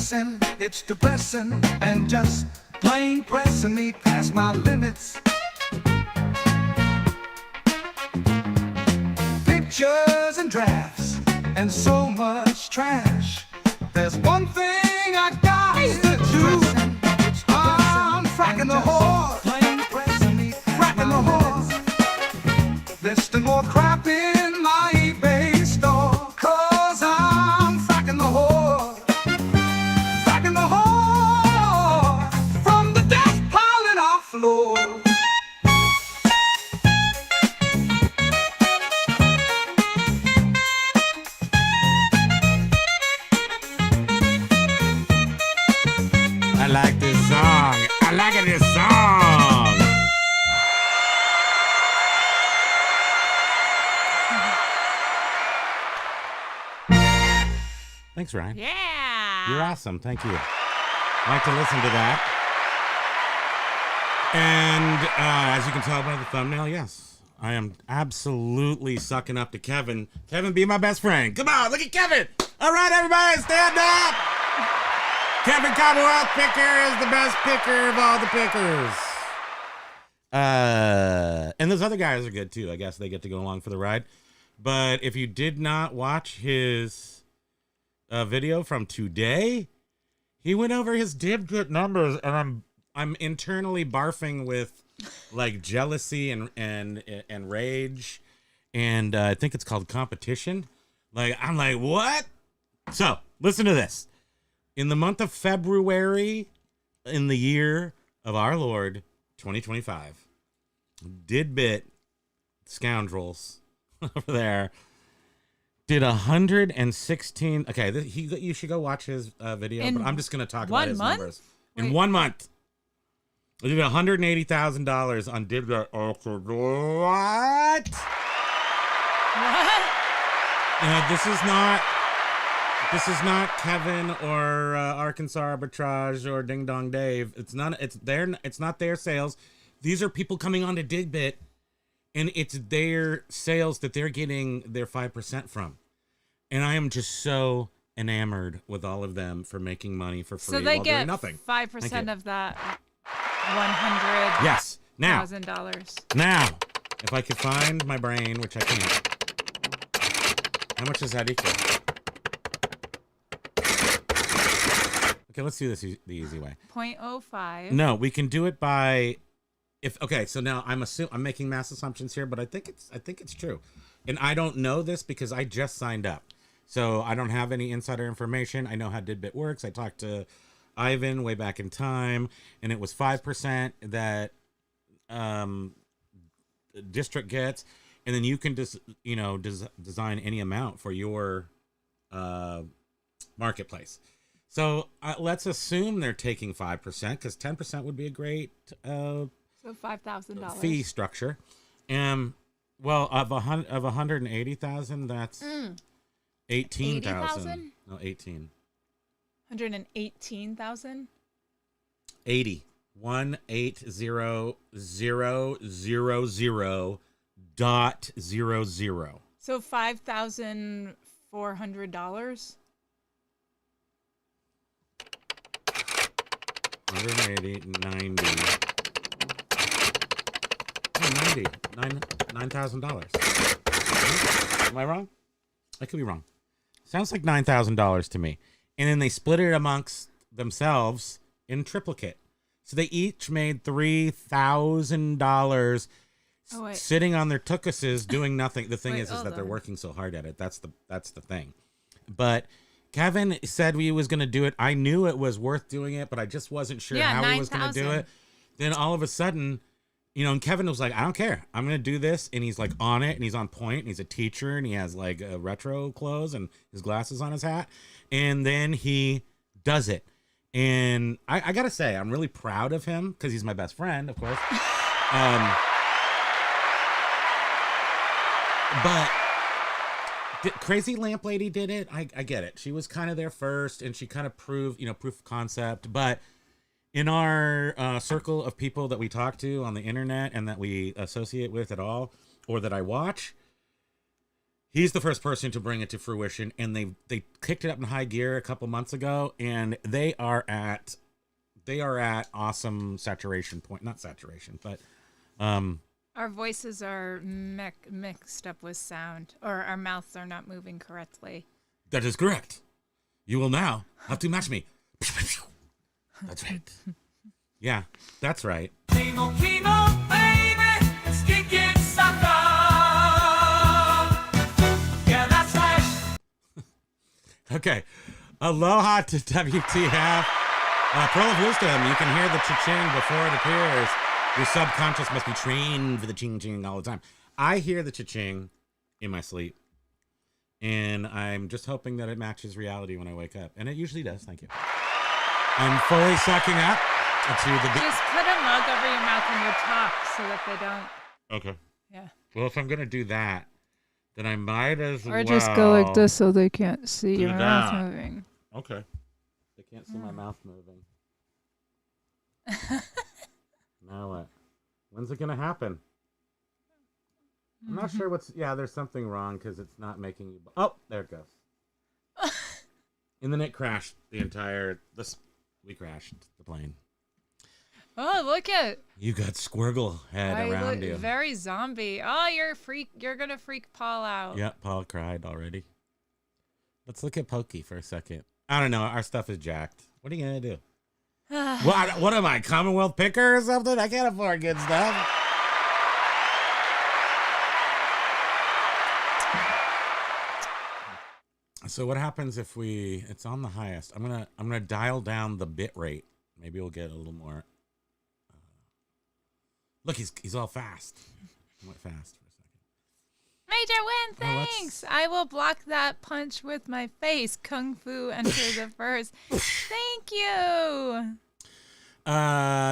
blessing, it's the blessing, and just plain pressing me past my limits. Pictures and drafts, and so much trash. There's one thing I got to do. I'm fracking the whore, fracking the whore. Listing more crap in my eBay store, 'cause I'm fracking the whore, fracking the whore, from the death piling off floor. I like this song. I like this song. Thanks, Ryan. Yeah. You're awesome. Thank you. I like to listen to that. And as you can tell by the thumbnail, yes, I am absolutely sucking up to Kevin. Kevin, be my best friend. Come on, look at Kevin. All right, everybody, stand up. Kevin Commonwealth Picker is the best picker of all the pickers. And those other guys are good too. I guess they get to go along for the ride. But if you did not watch his video from today, he went over his Dibbit numbers, and I'm internally barfing with like jealousy and rage, and I think it's called competition. Like I'm like, what? So listen to this. In the month of February, in the year of our Lord, 2025, Didbit scoundrels over there did 116. Okay, you should go watch his video, but I'm just going to talk about his numbers. In 1 month, they did $180,000 on Didbit. What? What? This is not Kevin or Arkansas Arbitrage or Ding Dong Dave. It's not their sales. These are people coming onto Digbit, and it's their sales that they're getting their 5% from. And I am just so enamored with all of them for making money for free. So they while get doing nothing. 5% of that $100,000. Yes. Now, if I could find my brain, which I can't. How much does that equal? Okay, let's do this the easy way. 0.05. No, we can do it by so now I'm making mass assumptions here, but I think it's true. And I don't know this because I just signed up. So I don't have any insider information. I know how Didbit works. I talked to Ivan way back in time, and it was 5% that district gets, and then you can just design any amount for your marketplace. So let's assume they're taking 5% because 10% would be a great so $5,000 fee structure. Well, of 180,000, that's 18,000. No, 18. 118,000. 80. 180,000.00. So $5,400. 180, 90. Oh, 90. $9,000. Am I wrong? I could be wrong. Sounds like $9,000 to me. And then they split it amongst themselves in triplicate. So they each made $3,000 sitting on their tukuses doing nothing. The thing is that they're working so hard at it. That's the thing. But Kevin said he was going to do it. I knew it was worth doing it, but I just wasn't sure how he was going to do it. Then all of a sudden, and Kevin was like, I don't care. I'm going to do this. And he's like on it, and he's on point, and he's a teacher, and he has like retro clothes and his glasses on his hat. And then he does it. And I got to say, I'm really proud of him because he's my best friend, of course. But Crazy Lamp Lady did it. I get it. She was kind of there first, and she kind of proved, proof of concept. But in our circle of people that we talk to on the internet and that we associate with at all, or that I watch, He's the first person to bring it to fruition, and they kicked it up in high gear a couple months ago, and they are at awesome saturation point. Not saturation, but Our voices are mixed up with sound, or our mouths are not moving correctly. that is correct. You will now have to match me. That's right. Yeah, that's right. Kimo, baby, it's kicking sucker. Yeah, that's right. Okay. Aloha to WTF. Pearl of Wisdom, you can hear the cha-ching before it appears. Your subconscious must be trained for the ching-ching all the time. I hear the cha-ching in my sleep, and I'm just hoping that it matches reality when I wake up. And it usually does. Thank you. I'm fully sucking up to the... Just put a mug over your mouth when you talk so that they don't... Okay. Yeah. Well, if I'm going to do that, then I might as well... Or just go like this so they can't see do your mouth that. moving. Okay. They can't see my mouth moving. Now what? When's it going to happen? I'm not sure what's... Yeah, there's something wrong because it's not making you... Oh, there it goes. And then it crashed the entire... We crashed the plane. Oh, look at... You got squirgle head around you. Very zombie. Oh, you're going to freak Paul out. Yeah, Paul cried already. Let's look at Pokey for a second. I don't know. Our stuff is jacked. What are you going to do? What am I, Commonwealth picker or something? I can't afford good stuff. So what happens if it's on the highest? I'm gonna dial down the bit rate. Maybe we'll get a little more. Look, he's all fast. He went fast for a second. Major win, thanks. I will block that punch with my face. Kung Fu enter the first. Thank you.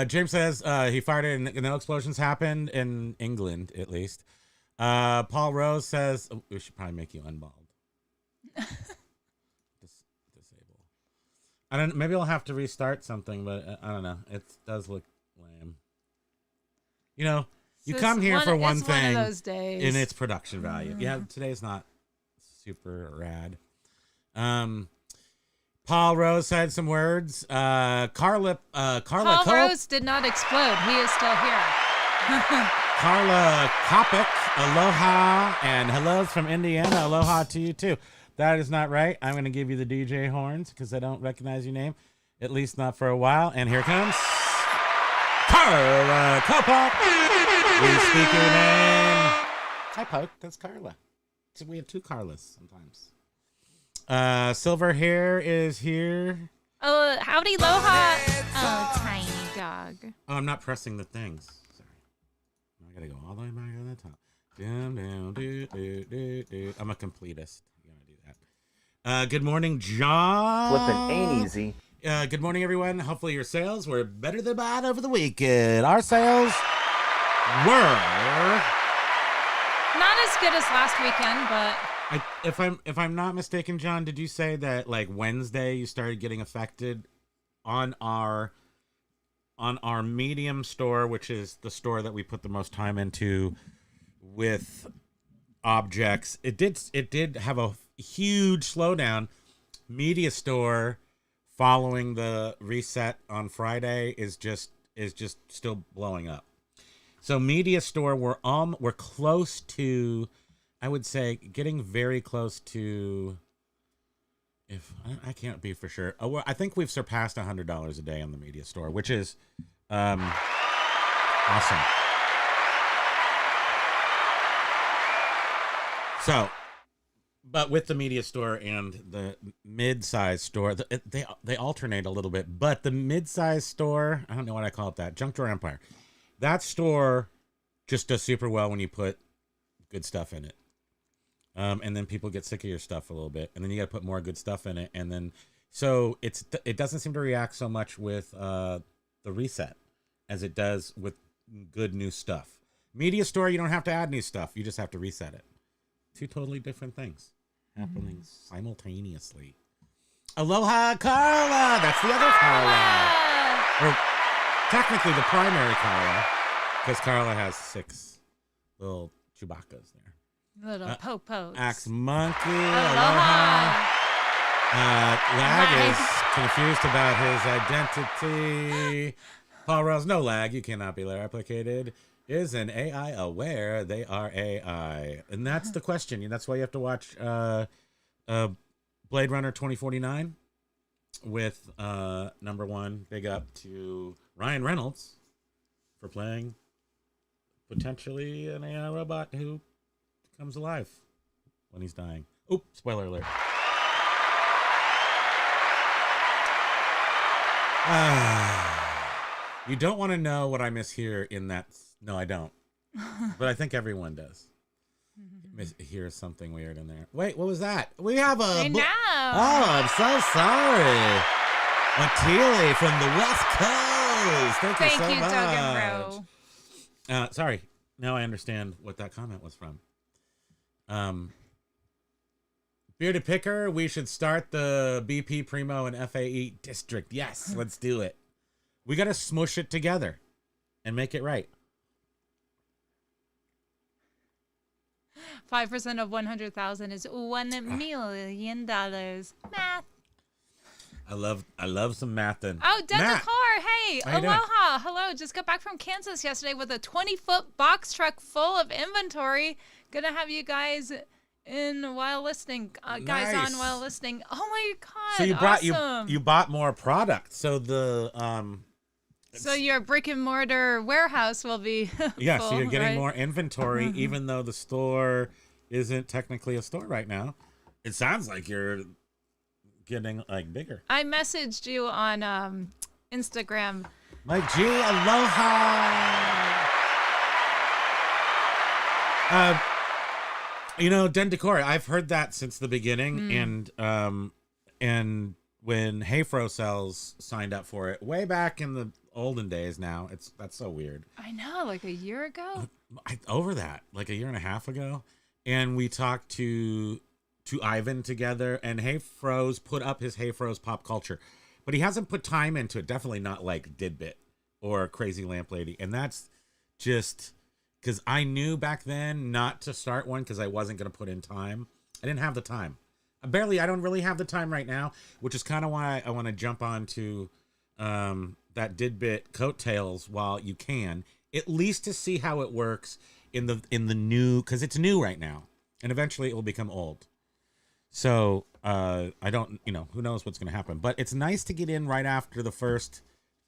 James says he fired it and no explosions happened in England, at least. Paul Rose says we should probably make you unbald. Disable. I don't. Maybe I'll have to restart something, but I don't know. It does look lame. You know, you come here for one thing, one of those days. in its production value. Yeah, today's not super rad. Paul Rose had some words. Carla Paul Rose did not explode. He is still here. Carla Kopic, aloha, and hellos from Indiana. Aloha to you too. That is not right. I'm going to give you the DJ horns because I don't recognize your name, at least not for a while. And here comes Carla Kopic. We speak your name. Hi, Poke. That's Carla. So we have two Carlas sometimes. Silver Hair is here. Oh, howdy, Loha. Oh, tiny dog. Oh, I'm not pressing the things. Sorry. I gotta go all the way back to the top. Down, down, do, do, do, do. I'm a completist. You gotta do that. Good morning, John. Flipping ain't easy. Good morning, everyone. Hopefully your sales were better than mine over the weekend. Our sales were Not as good as last weekend, but if I'm not mistaken, John, did you say that like Wednesday you started getting affected on our medium store, which is the store that we put the most time into with objects? It did have a huge slowdown. Media store following the reset on Friday is just still blowing up. So media store we're close to, I would say, getting very close to, if I can't be for sure. I think we've surpassed $100 a day on the media store, which is awesome. So, but with the media store and the mid-size store, they alternate a little bit. But the mid-size store, I don't know what I call it, that Junk Drawer Empire, that store just does super well when you put good stuff in it. And then people get sick of your stuff a little bit, and then you got to put more good stuff in it, and then so it doesn't seem to react so much with the reset as it does with good new stuff. Media store, you don't have to add new stuff; you just have to reset it. Two totally different things happening simultaneously. Aloha, Carla. That's the other Carla, or technically the primary Carla, because Carla has 6 little Chewbaccas there. Little po-pos. Axe Monkey. Aloha. Lag is Nice. confused about his identity. Paul Rose, no lag. You cannot be replicated. Is an AI aware they are AI? And that's the question. And that's why you have to watch Blade Runner 2049 with number one. Big up to Ryan Reynolds for playing potentially an AI robot who comes alive when he's dying. Oop, spoiler alert. You don't want to know what I miss here in that. No, I don't. But I think everyone does. Here's something weird in there. Wait, what was that? We have a. I know. Oh, I'm so sorry. Matili from the West Coast. Thank you so much. Doug and Bro. Sorry. Now I understand what that comment was from. Bearded Picker, we should start the BP, Primo, and FAE district. Yes, let's do it. We got to smush it together and make it right. 5% of 100,000 is $1 million. Math. I love some math and Oh, Dental Car. Hey, How you doing? aloha. Hello. Just got back from Kansas yesterday with a 20-foot box truck full of inventory. Gonna have you guys in while listening. Guys Nice. on while listening. Oh my God. So you brought awesome. you bought more product. So the So your brick and mortar warehouse will be yeah, full, so you're getting right? more inventory even though the store isn't technically a store right now. It sounds like you're getting like bigger. I messaged you on Instagram. Mike G, aloha. Den Decor, I've heard that since the beginning, and when Hayfro Cells signed up for it way back in the olden days. Now that's so weird. I know, like a year ago. Over that, like a year and a half ago, and we talked to Ivan together, and Hayfro's put up his Hayfro's Pop Culture, but he hasn't put time into it. Definitely not like Didbit or Crazy Lamp Lady, and that's just because I knew back then not to start one because I wasn't going to put in time. I didn't have the time. I don't really have the time right now, which is kind of why I want to jump on to that Didbit coattails while you can, at least to see how it works in the new, because it's new right now, and eventually it will become old. So I don't, who knows what's going to happen, but it's nice to get in right after the first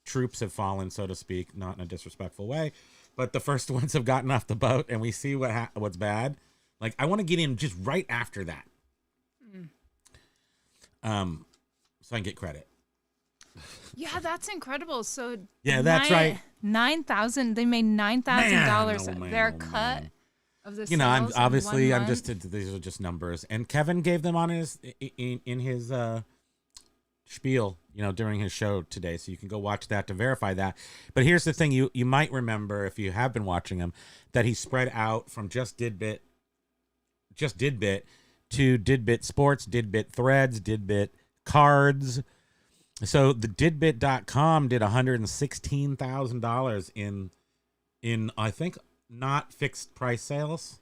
troops have fallen, so to speak, not in a disrespectful way, but the first ones have gotten off the boat, and we see what's bad. Like, I want to get in just right after that. So I can get credit. Yeah, that's incredible. So Yeah, that's right. 9,000. They made $9,000. Man, Their oh, cut man. of the I'm sales in obviously 1 I'm month. just these are just numbers, and Kevin gave them on his in his spiel, during his show today, so you can go watch that to verify that. But here's the thing: you might remember, if you have been watching him, that he spread out from just Didbit to Didbit Sports, Didbit Threads, Didbit Cards. So the Didbit.com did $116,000 in I think not fixed price sales.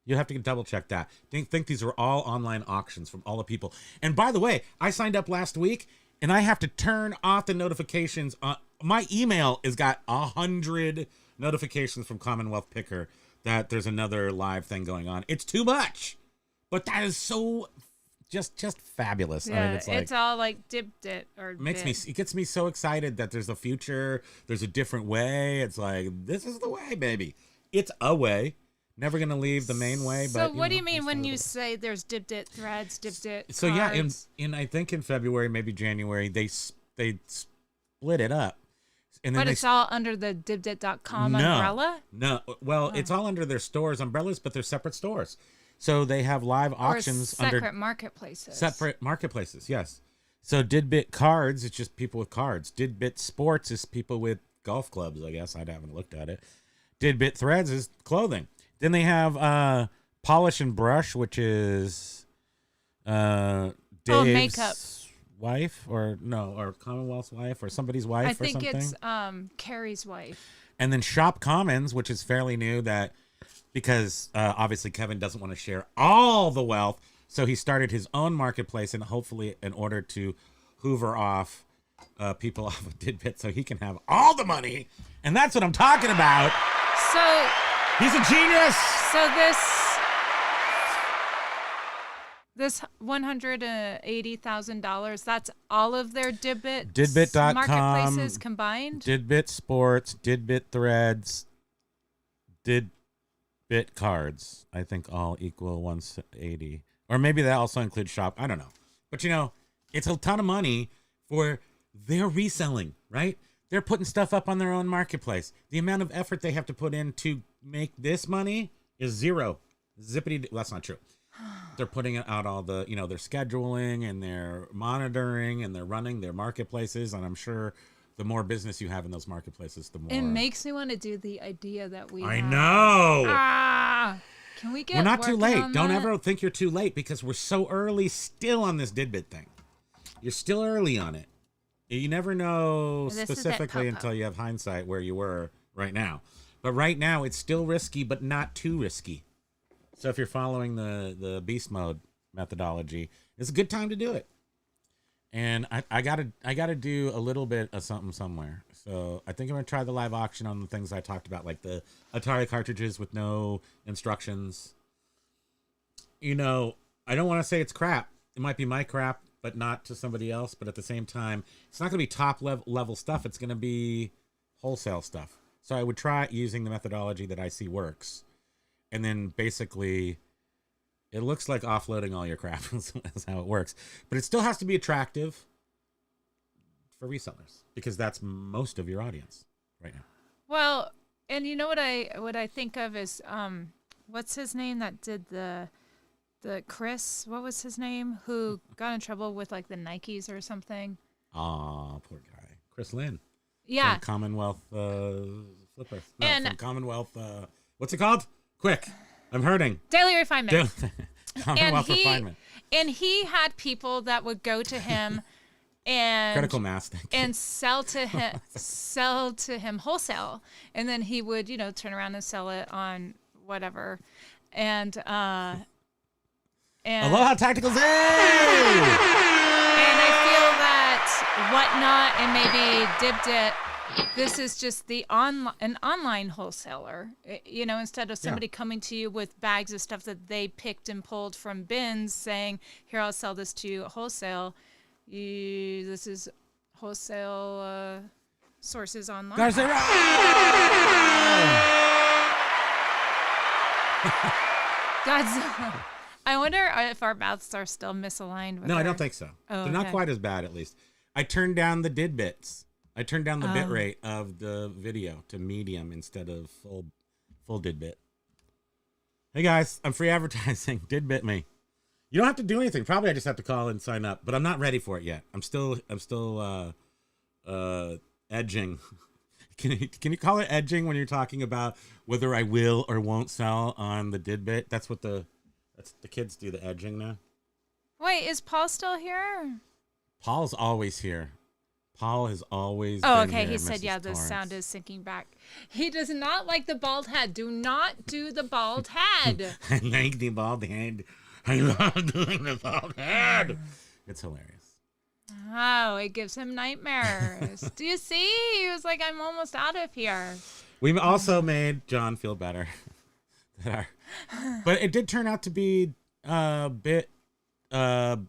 You have to double check that. Think these were all online auctions from all the people. And by the way, I signed up last week, and I have to turn off the notifications. My email has got 100 notifications from Commonwealth Picker that there's another live thing going on. It's too much, but that is so just fabulous. Yeah, I mean, it's all like Dibbit or it gets me so excited that there's a future, there's a different way. It's like, this is the way, baby. It's a way. Never gonna leave the main way. So But what do you know, mean just when a you little say there's Dibbit Threads, Dibbit bit. So yeah, Cards? in I think in February, maybe January, they split it up, and then But it's all under the Dibbit.com umbrella? No, well, it's all under their stores umbrellas, but they're separate stores. So they have live auctions or separate under marketplaces. separate marketplaces. Yes. So Didbit Cards, it's just people with cards. Didbit Sports is people with golf clubs. I guess I haven't looked at it. Didbit Threads is clothing. Then they have Polish and Brush, which is Dave's makeup. wife, or Commonwealth's wife, or somebody's wife, I or think something. it's Carrie's wife. And then Shop Commons, which is fairly new, that because obviously Kevin doesn't want to share all the wealth. So he started his own marketplace, and hopefully in order to hoover off people off of Didbit so he can have all the money. And that's what I'm talking about. So he's a genius. So this $180,000, that's all of their Didbit.com, marketplaces combined? Didbit Sports, Didbit Threads, Didbit Cards, I think all equal 180. Or maybe that also includes shop. I don't know. But, you know, it's a ton of money for their reselling, right? They're putting stuff up on their own marketplace. The amount of effort they have to put in to make this money is zero. Zippity. Well, that's not true. They're putting out all the, you know, their scheduling and their monitoring and they're running their marketplaces. And I'm sure the more business you have in those marketplaces, the more. It makes me want to do the idea that we I have. know. Can we get We're not too late. Don't that? ever think you're too late because we're so early still on this Didbit thing. You're still early on it. You never know This is it, specifically Popo. until you have hindsight where you were right now. But right now, it's still risky, but not too risky. So if you're following the beast mode methodology, it's a good time to do it. And I gotta do a little bit of something somewhere. So I think I'm gonna try the live auction on the things I talked about, like the Atari cartridges with no instructions. You know, I don't want to say it's crap. It might be my crap, but not to somebody else. But at the same time, it's not gonna be top level stuff. It's gonna be wholesale stuff. So I would try using the methodology that I see works. And then basically, it looks like offloading all your crap is how it works. But it still has to be attractive for resellers because that's most of your audience right now. Well, and you know what I think of is what's his name that did the Chris? What was his name? Who got in trouble with like the Nikes or something? Aw, poor guy, Chris Lynn. Yeah, From Commonwealth Flipper. No, And- from Commonwealth. What's it called? Quick, I'm hurting. Daily Refinement. Commonwealth Refinement. And he had people that would go to him and Critical mass. Thank you. and sell to him wholesale, and then he would turn around and sell it on whatever, and Aloha Tactical Z! And I feel that Whatnot and maybe Dibdit, this is just an online wholesaler. Instead of somebody coming to you with bags of stuff that they picked and pulled from bins saying, here, I'll sell this to you wholesale. This is wholesale sources online. Garza! Godzilla. I wonder if our mouths are still misaligned. With No, I don't think so. Oh, They're not okay. quite as bad, at least. I turned down the Didbits. I turned down the bit rate of the video to medium instead of full Didbit. Hey guys, I'm free advertising. Didbit me. You don't have to do anything. Probably I just have to call and sign up, but I'm not ready for it yet. I'm still edging. Can you call it edging when you're talking about whether I will or won't sell on the Didbit? That's the kids do, the edging now. Wait, is Paul still here? Paul's always here. Paul has always Oh, been okay. here, He said, Mrs. yeah, the Torrance. sound is sinking back. He does not like the bald head. Do not do the bald head. I like the bald head. I love doing the bald head. It's hilarious. Oh, it gives him nightmares. Do you see? He was like, I'm almost out of here. We also made John feel better. But it did turn out to be a bit, what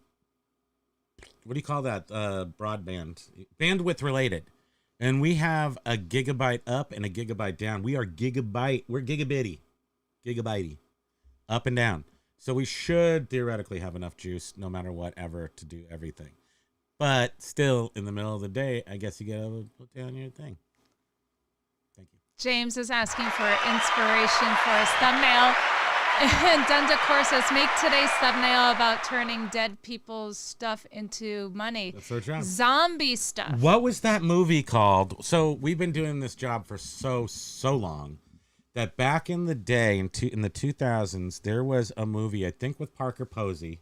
do you call that? Broadband. Bandwidth related. And we have a gigabyte up and a gigabyte down. We're gigabitty. Gigabitey. Up and down. So we should theoretically have enough juice no matter whatever to do everything. But still, in the middle of the day, I guess you gotta put down your thing. Thank you. James is asking for inspiration for his thumbnail. And Dunda Core says, make today's thumbnail about turning dead people's stuff into money. That's our job. Zombie stuff. What was that movie called? So we've been doing this job for so long that back in the day, in the 2000s, there was a movie, I think with Parker Posey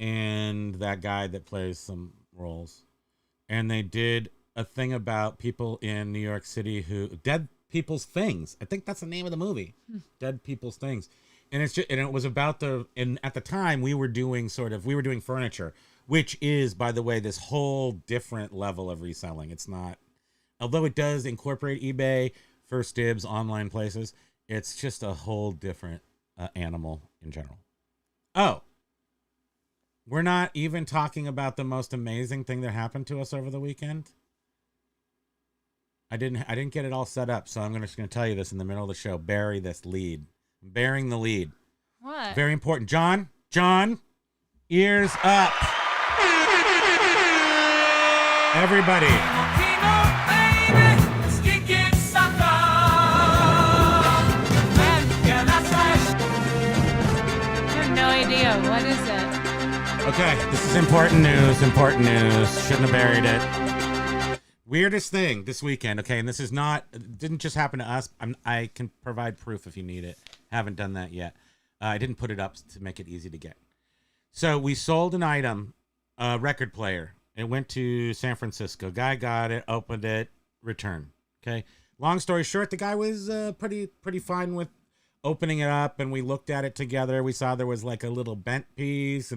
and that guy that plays some roles. And they did a thing about people in New York City People's Things. I think that's the name of the movie. Dead People's Things. And it was about and at the time we were doing furniture, which is, by the way, this whole different level of reselling. It's not, although it does incorporate eBay, First Dibs, online places, it's just a whole different animal in general. Oh, we're not even talking about the most amazing thing that happened to us over the weekend. I didn't get it all set up, so I'm just going to tell you this in the middle of the show. Bury this lead. Bearing the lead. What? Very important. John, ears up. Everybody. I have no idea. What is it? Okay, this is important news. Shouldn't have buried it. Weirdest thing this weekend, okay, and this is not, didn't just happen to us. I can provide proof if you need it. Haven't done that yet. I didn't put it up to make it easy to get. So we sold an item, a record player. It went to San Francisco. Guy got it, opened it, returned. Okay. Long story short, the guy was pretty fine with opening it up, and we looked at it together. We saw there was like a little bent piece,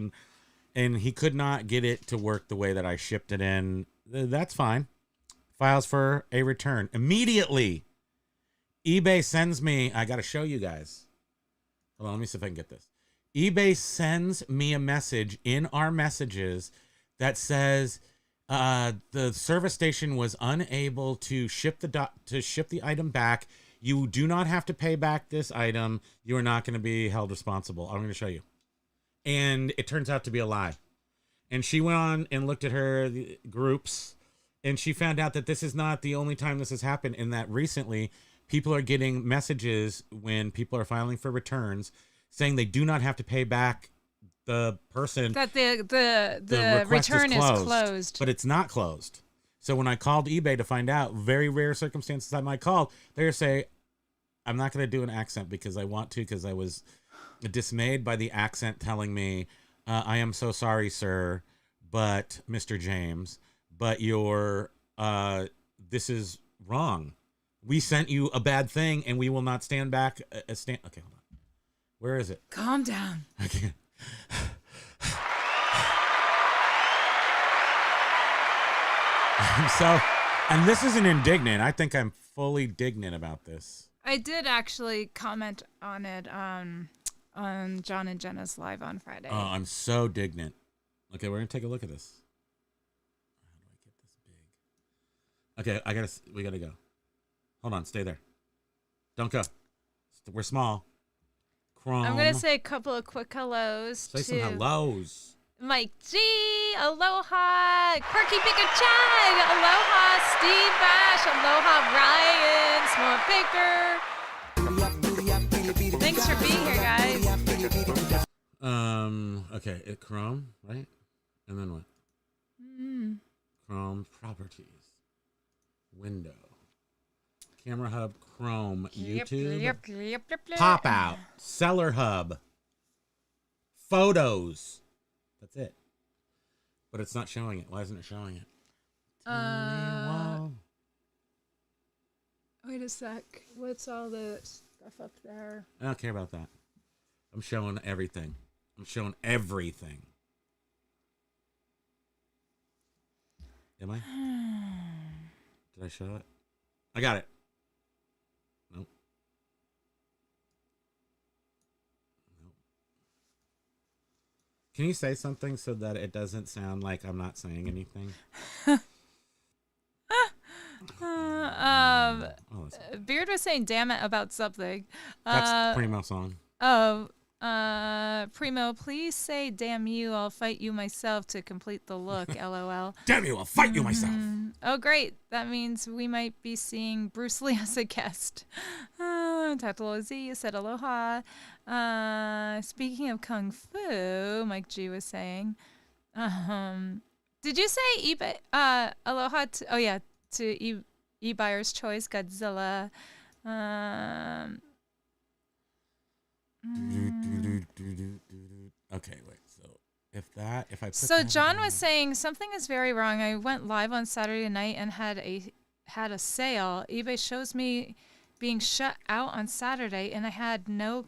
and he could not get it to work the way that I shipped it in. That's fine. Files for a return. Immediately, eBay sends me, I got to show you guys. Hold on, let me see if I can get this. eBay sends me a message in our messages that says the service station was unable to ship the item back. You do not have to pay back this item. You are not going to be held responsible. I'm going to show you. And it turns out to be a lie. And she went on and looked at her groups, and she found out that this is not the only time this has happened, and that recently people are getting messages when people are filing for returns saying they do not have to pay back the person. That the return is closed. But it's not closed. So when I called eBay to find out, very rare circumstances I might call, they say, I'm not going to do an accent because I want to, because I was dismayed by the accent telling me, I am so sorry, sir, but Mr. James, but this is wrong. We sent you a bad thing, and we will not stand back. Okay, hold on. Where is it? Calm down. I can't. And this isn't indignant. I think I'm fully dignant about this. I did actually comment on it on John and Jenna's live on Friday. Oh, I'm so dignant. Okay, we're gonna take a look at this. How do I get this big? Okay, we gotta go. Hold on, stay there. Don't go. We're small. Chrome. I'm gonna say a couple of quick hellos. Say some hellos. Mike G, aloha, Quirky Picker Chad, aloha, Steve Bash, aloha, Ryan, Small Baker. Thanks for being here, guys. Okay, Chrome, right? And then what? Chrome properties, window, Camera Hub, Chrome, YouTube, Pop Out, Seller Hub, Photos. That's it. But it's not showing it. Why isn't it showing it? Wait a sec. What's all the stuff up there? I don't care about that. I'm showing everything. Am I? Did I show it? I got it. Nope. Can you say something so that it doesn't sound like I'm not saying anything? Beard was saying "damn it" about something. That's Primo song. Primo, please say "damn you." I'll fight you myself to complete the look. LOL. Damn you! I'll fight you myself. Oh, great. That means we might be seeing Bruce Lee as a guest. Tatalo Z said aloha. Speaking of Kung Fu, Mike G was saying. Did you say eBay? Aloha to eBuyer's Choice, Godzilla. Okay, wait. So if I put So that John in was saying something is very wrong. I went live on Saturday night and had a sale. eBay shows me being shut out on Saturday, and I had no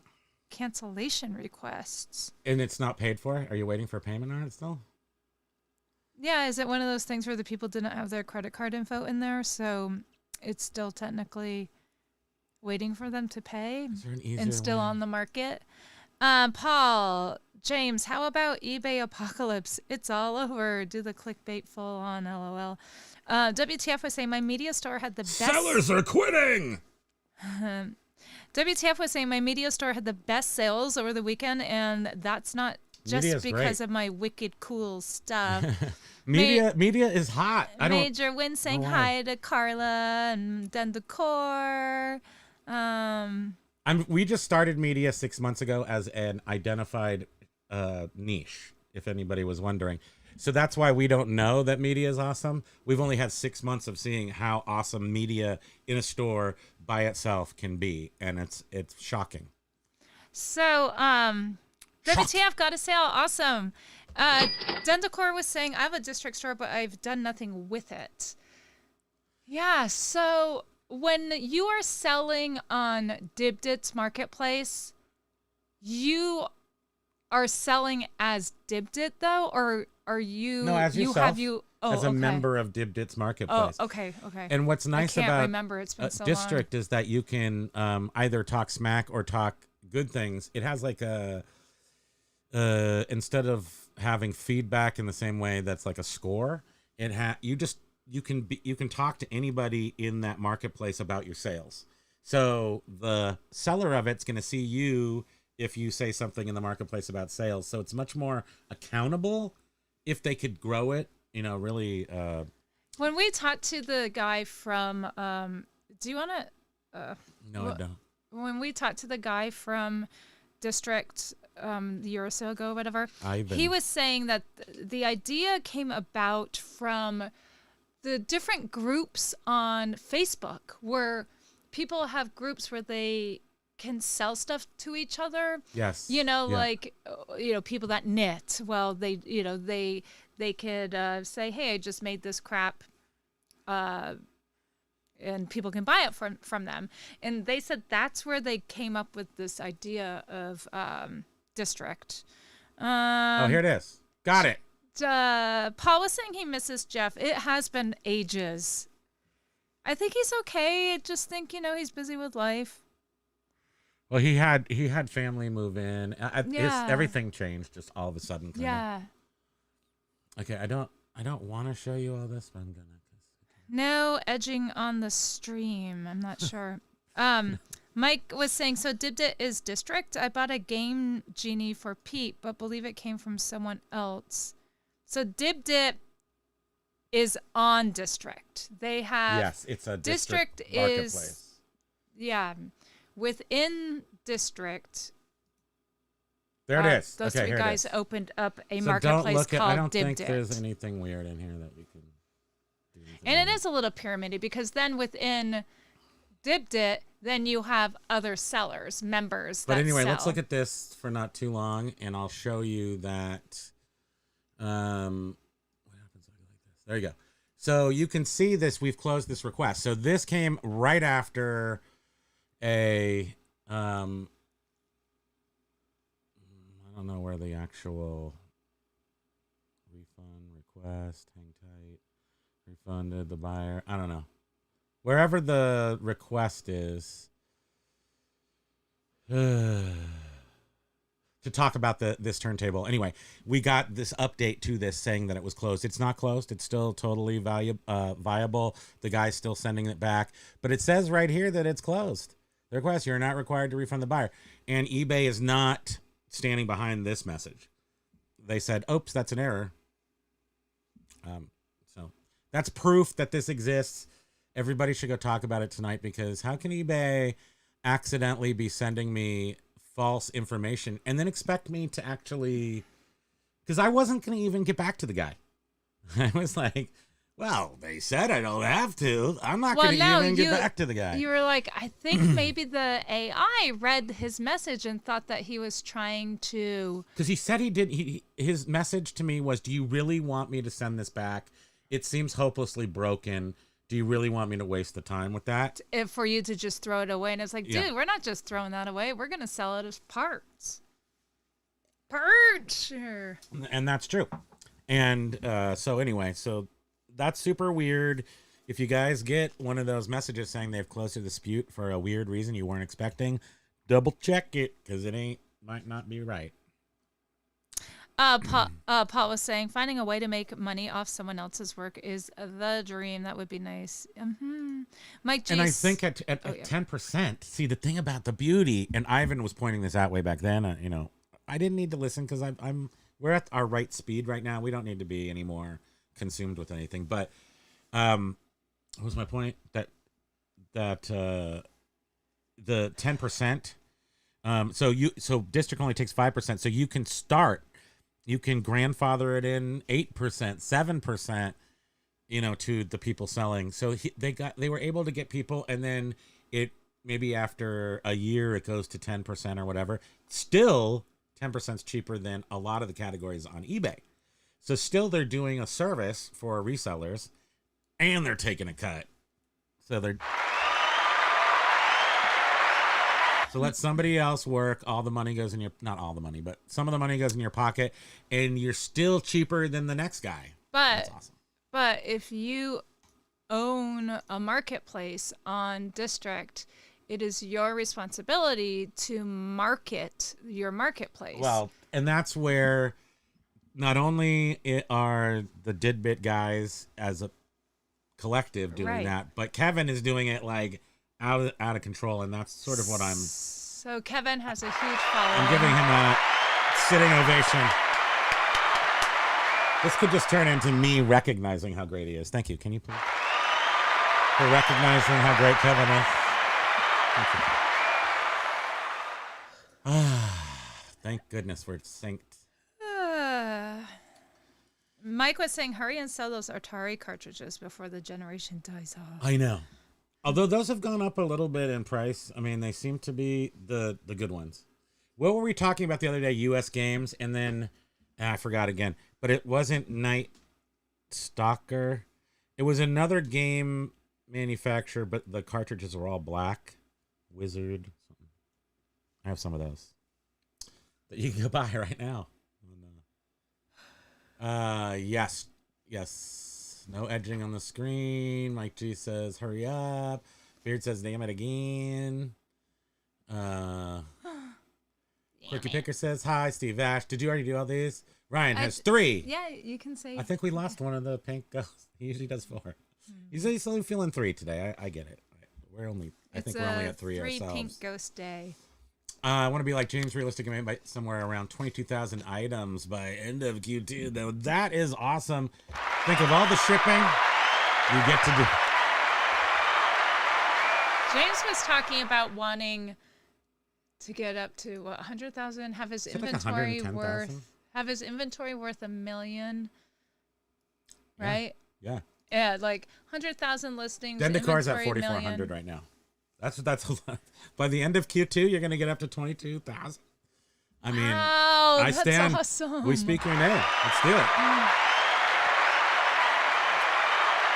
cancellation requests. And it's not paid for? Are you waiting for payment on it still? Yeah, is it one of those things where the people didn't have their credit card info in there, so it's still technically waiting for them to pay Is there an easier and still way? on the market? Paul, James, how about eBay apocalypse? It's all over. Do the clickbait full on, LOL. WTF was saying my media store had the best... Sellers are quitting! WTF was saying my media store had the best sales over the weekend, and that's not just Media's because great. of my wicked cool stuff. Media is hot. I don't. Major Win saying know hi why. to Carla and Den Decor. We just started media 6 months ago as an identified niche, if anybody was wondering. So that's why we don't know that media is awesome. We've only had 6 months of seeing how awesome media in a store by itself can be, and it's shocking. So, WTF got a sale. Awesome. Den Decor was saying, I have a district store, but I've done nothing with it. Yeah, so when you are selling on Dibbit's marketplace, you are selling as Dibbit though, or are you? No, as yourself. As a okay. member of Dibbit's marketplace. Oh, okay. And what's nice I can't about remember. It's been so District is that you can either talk smack or talk good things. It has like a instead of having feedback in the same way that's like a score, you can talk to anybody in that marketplace about your sales. So the seller of it's going to see you if you say something in the marketplace about sales. So it's much more accountable if they could grow it, really. When we talked to the guy from, do you want to? No, I don't. When we talked to the guy from District a year or so ago, whatever, Ivan. he was saying that the idea came about from the different groups on Facebook where people have groups where they can sell stuff to each other. Yes. Like, people that knit. Well, they could say, hey, I just made this crap, and people can buy it from them. And they said that's where they came up with this idea of District. Here it is. Got it. Paul was saying he misses Jeff. It has been ages. I think he's okay. I just think, he's busy with life. Well, he had family move in. Yeah. Everything changed just all of a sudden. Kinda. Yeah. Okay, I don't want to show you all this, but I'm gonna. No edging on the stream. I'm not sure. Mike was saying, so Dibbit is District. I bought a game genie for Pete, but believe it came from someone else. So Dibbit is on District. They have... Yes, it's a District marketplace. is... Yeah. Within District... There it is. Those okay, three here guys it is. opened up a So marketplace don't look at, called I don't think Dibbit. there's anything weird in here that we can do. And it is a little pyramid because then within Dibbit, then you have other sellers, members. But that anyway, sell. let's look at this for not too long, and I'll show you that. What happens like this? There you go. So you can see this. We've closed this request. So this came right after a. I don't know where the actual refund request. Hang tight. Refunded the buyer. I don't know. Wherever the request is. To talk about this turntable. Anyway, we got this update to this saying that it was closed. It's not closed. It's still totally viable. The guy's still sending it back. But it says right here that it's closed. The request, you're not required to refund the buyer. And eBay is not standing behind this message. They said, oops, that's an error. So that's proof that this exists. Everybody should go talk about it tonight, because how can eBay accidentally be sending me false information and then expect me to actually, because I wasn't going to even get back to the guy. I was like, well, they said I don't have to. I'm not going to even get back to the guy. You were like, I think maybe the AI read his message and thought that he was trying to. Because he said he did. His message to me was, do you really want me to send this back? It seems hopelessly broken. do you really want me to waste the time with that? If for you to just throw it away, and it's like, Yeah. dude, we're not just throwing that away. We're gonna sell it as parts. Parts. And that's true. And so anyway, so that's super weird. If you guys get one of those messages saying they've closed a dispute for a weird reason you weren't expecting, double check it, because it might not be right. Paul was saying finding a way to make money off someone else's work is the dream. That would be nice. Mike G. And I think at 10%, see, the thing about the beauty, and Ivan was pointing this out way back then, I didn't need to listen because we're at our right speed right now. We don't need to be any more consumed with anything. But what was my point? That the 10%. So district only takes 5%. So you can grandfather it in 8%, 7%, to the people selling. So they were able to get people, and then it maybe after a year it goes to 10% or whatever. Still 10% is cheaper than a lot of the categories on eBay. So still they're doing a service for resellers, and they're taking a cut. So let somebody else work. All the money goes in not all the money, but some of the money goes in your pocket, and you're still cheaper than the next guy. That's awesome. But if you own a marketplace on District, it is your responsibility to market your marketplace. Well, and that's where not only are the Didbit guys as a collective doing that, but Kevin is doing it like out of control, and that's sort of what I'm. So Kevin has a huge following. I'm giving him a sitting ovation. This could just turn into me recognizing how great he is. Thank you. Can you please? For recognizing how great Kevin is. Thank goodness we're synced. Mike was saying, hurry and sell those Atari cartridges before the generation dies off. I know. Although those have gone up a little bit in price. I mean, they seem to be the good ones. What were we talking about the other day? U.S. games, and then I forgot again. But it wasn't Night Stalker. It was another game manufacturer, but the cartridges were all black. Wizard. Something. I have some of those that you can go buy right now. Yes. No edging on the screen. Mike G says, hurry up. Beard says, damn it again. Quirky Picker says, hi. Steve Ash, did you already do all these? Ryan has 3. Yeah, you can say. I think we lost one of the pink ghosts. He usually does 4. He's only feeling 3 today. I get it. I think we're only at 3 ourselves. 3 pink ghost day. I want to be like James Realistic and by somewhere around 22,000 items by end of Q2. Though that is awesome. Think of all the shipping you get to do. James was talking about wanting to get up to 100,000, have his inventory have his inventory worth $1 million, right? Yeah. Yeah, like 100,000 listings. Dendicar's at 4,400 right now. That's a lot. By the end of Q2, you're going to get up to 22,000. I mean, wow, I stand. That's awesome. We speak your name. Let's do it.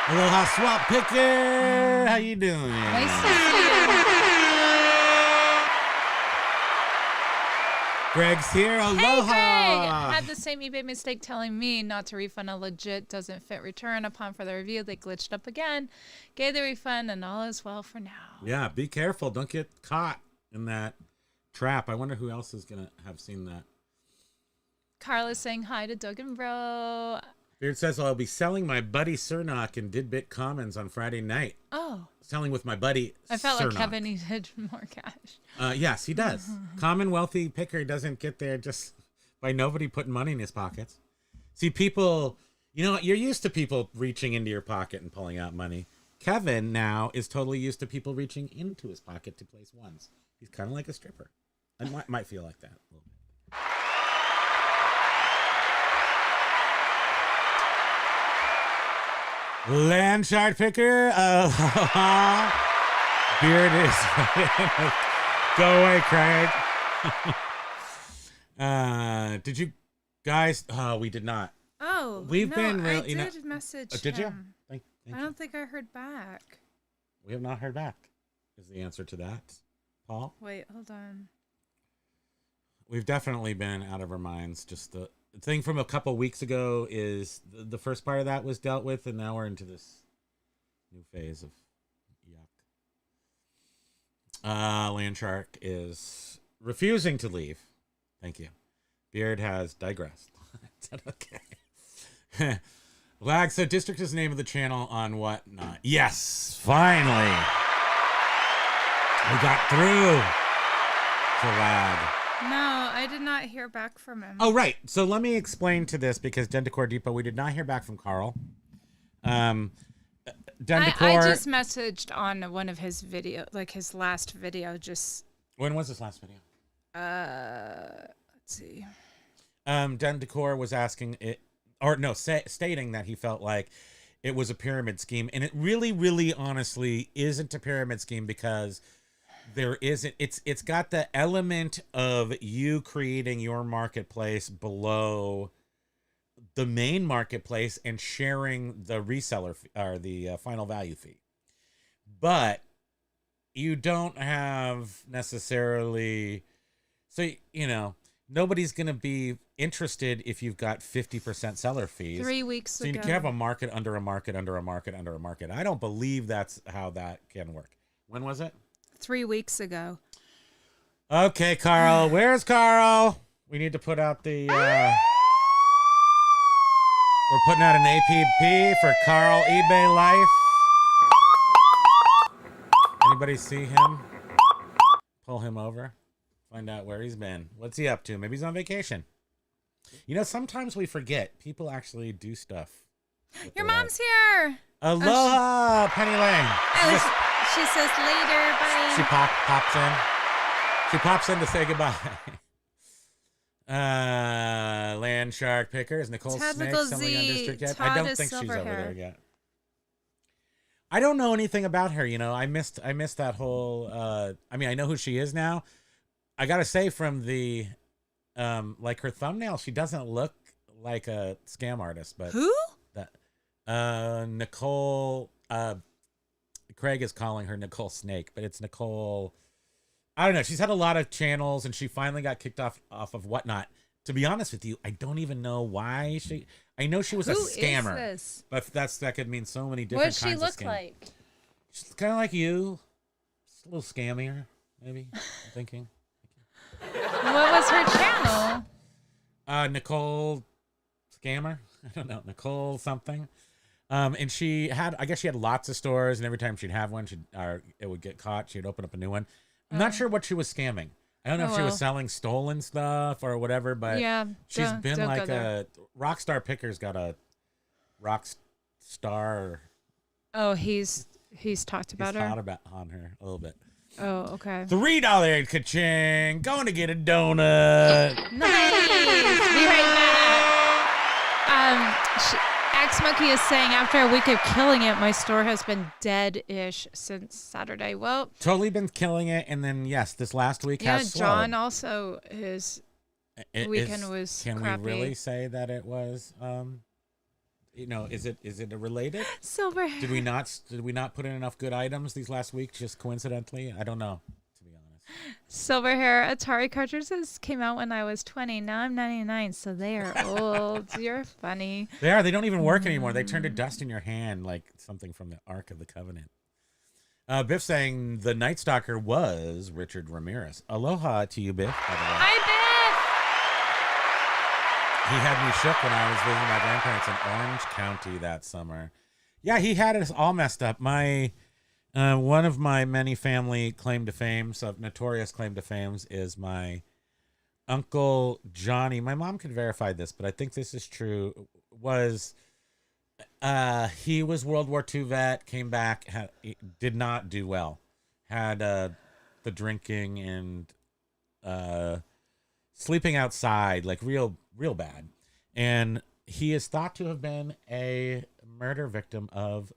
Aloha Swap Picker. How you doing? Nice to see you. Greg's here. Aloha. Hey, Greg! Had the same eBay mistake telling me not to refund a legit doesn't fit return. Upon further review, they glitched up again. Gave the refund, and all is well for now. Yeah, be careful. Don't get caught in that trap. I wonder who else is going to have seen that. Carla's saying hi to Doug and Bro. Beard says, I'll be selling my buddy Cernock in Didbit Commons on Friday night. Oh. Selling with my buddy I felt Cernock. like Kevin needed more cash. Yes, he does. Commonwealthy Picker doesn't get there just by nobody putting money in his pockets. See, people, you're used to people reaching into your pocket and pulling out money. Kevin now is totally used to people reaching into his pocket to place ones. He's kind of like a stripper. I might feel like that a little bit. Landshard Picker. Beard is go away, Craig. Did you guys? Oh, we did not. Oh, We've no, been real. I did message did you? him. Thank I you. don't think I heard back. We have not heard back, is the answer to that, Paul. Wait, hold on. We've definitely been out of our minds. Just the thing from a couple weeks ago is the first part of that was dealt with, and now we're into this new phase of yuck. Landshark is refusing to leave. Thank you. Beard has digressed. Okay. Lag, so District is the name of the channel on Whatnot. Yes, finally. We got through to Lag. No, I did not hear back from him. Oh, right. So let me explain to this because Dendecor Depot, we did not hear back from Carl. I Dendecor. just messaged on one of his video, like his last video. Just When was this last video? let's see. Dendecor was asking it, or no, stating that he felt like it was a pyramid scheme, and it really, really, honestly isn't a pyramid scheme because there isn't. It's got the element of you creating your marketplace below the main marketplace and sharing the reseller or the final value fee, but you don't have necessarily. So nobody's gonna be interested if you've got 50% seller fees. 3 weeks So ago. you can have a market under a market under a market under a market. I don't believe that's how that can work. When was it? 3 weeks ago. Okay, Carl. Where's Carl? We need to put out the... we're putting out an APP for Carl eBay Life. Anybody see him? Pull him over. Find out where he's been. What's he up to? Maybe he's on vacation. Sometimes we forget. People actually do stuff. Your mom's here. Aloha, Penny Lane. She says later. Bye. She pops in. She pops in to say goodbye. Land Shark Picker. Is Nicole Snake Tactical somebody on Z, District yet? I Todd don't is think she's silver over hair. there yet. I don't know anything about her. I missed that whole. I know who she is now. I gotta say, from the like her thumbnail, she doesn't look like a scam artist. But Who? that Nicole. Craig is calling her Nicole Snake, but it's Nicole. I don't know. She's had a lot of channels, and she finally got kicked off of Whatnot. To be honest with you, I don't even know why she. I know she was a scammer, Is this? but that could mean so many What different does she kinds look of scams. like? She's kind of like you, just a little scammier, maybe. I'm thinking. What was her channel? Nicole Scammer. I don't know, Nicole something. And she had lots of stores, and every time she'd have one, it would get caught. She'd open up a new one. I'm not sure what she was scamming. I don't know if she was selling stolen stuff or whatever, but Yeah, she's been don't like go there. a Rockstar Picker's got a rock star. Oh, he's talked about He's her. thought about on her a little bit. Oh, okay. $3 ka-ching. Going to get a donut. Nice. Be right back. Axe Monkey is saying after a week of killing it, my store has been dead-ish since Saturday. Well, Totally been killing it, and then yes, this last week yeah, has slowed. John also his weekend was Can crappy. we really say that it was? Is it related? Silver. Did we not put in enough good items these last weeks? Just coincidentally, I don't know. To be honest, Silver hair Atari cartridges came out when I was 20. Now I'm 99, so they are old. You're funny. they are. They don't even work anymore. They turn to dust in your hand like something from the Ark of the Covenant. Biff saying the Night Stalker was Richard Ramirez. Aloha to you, Biff. By the way. Hi, He had me shook when I was visiting my grandparents in Orange County that summer. Yeah, he had us all messed up. My one of my many family claim to fame, so notorious claim to fames, is my Uncle Johnny. My mom could verify this, but I think this is true. He was World War II vet, came back, did not do well. Had the drinking and sleeping outside, like real bad. And he is thought to have been a murder victim of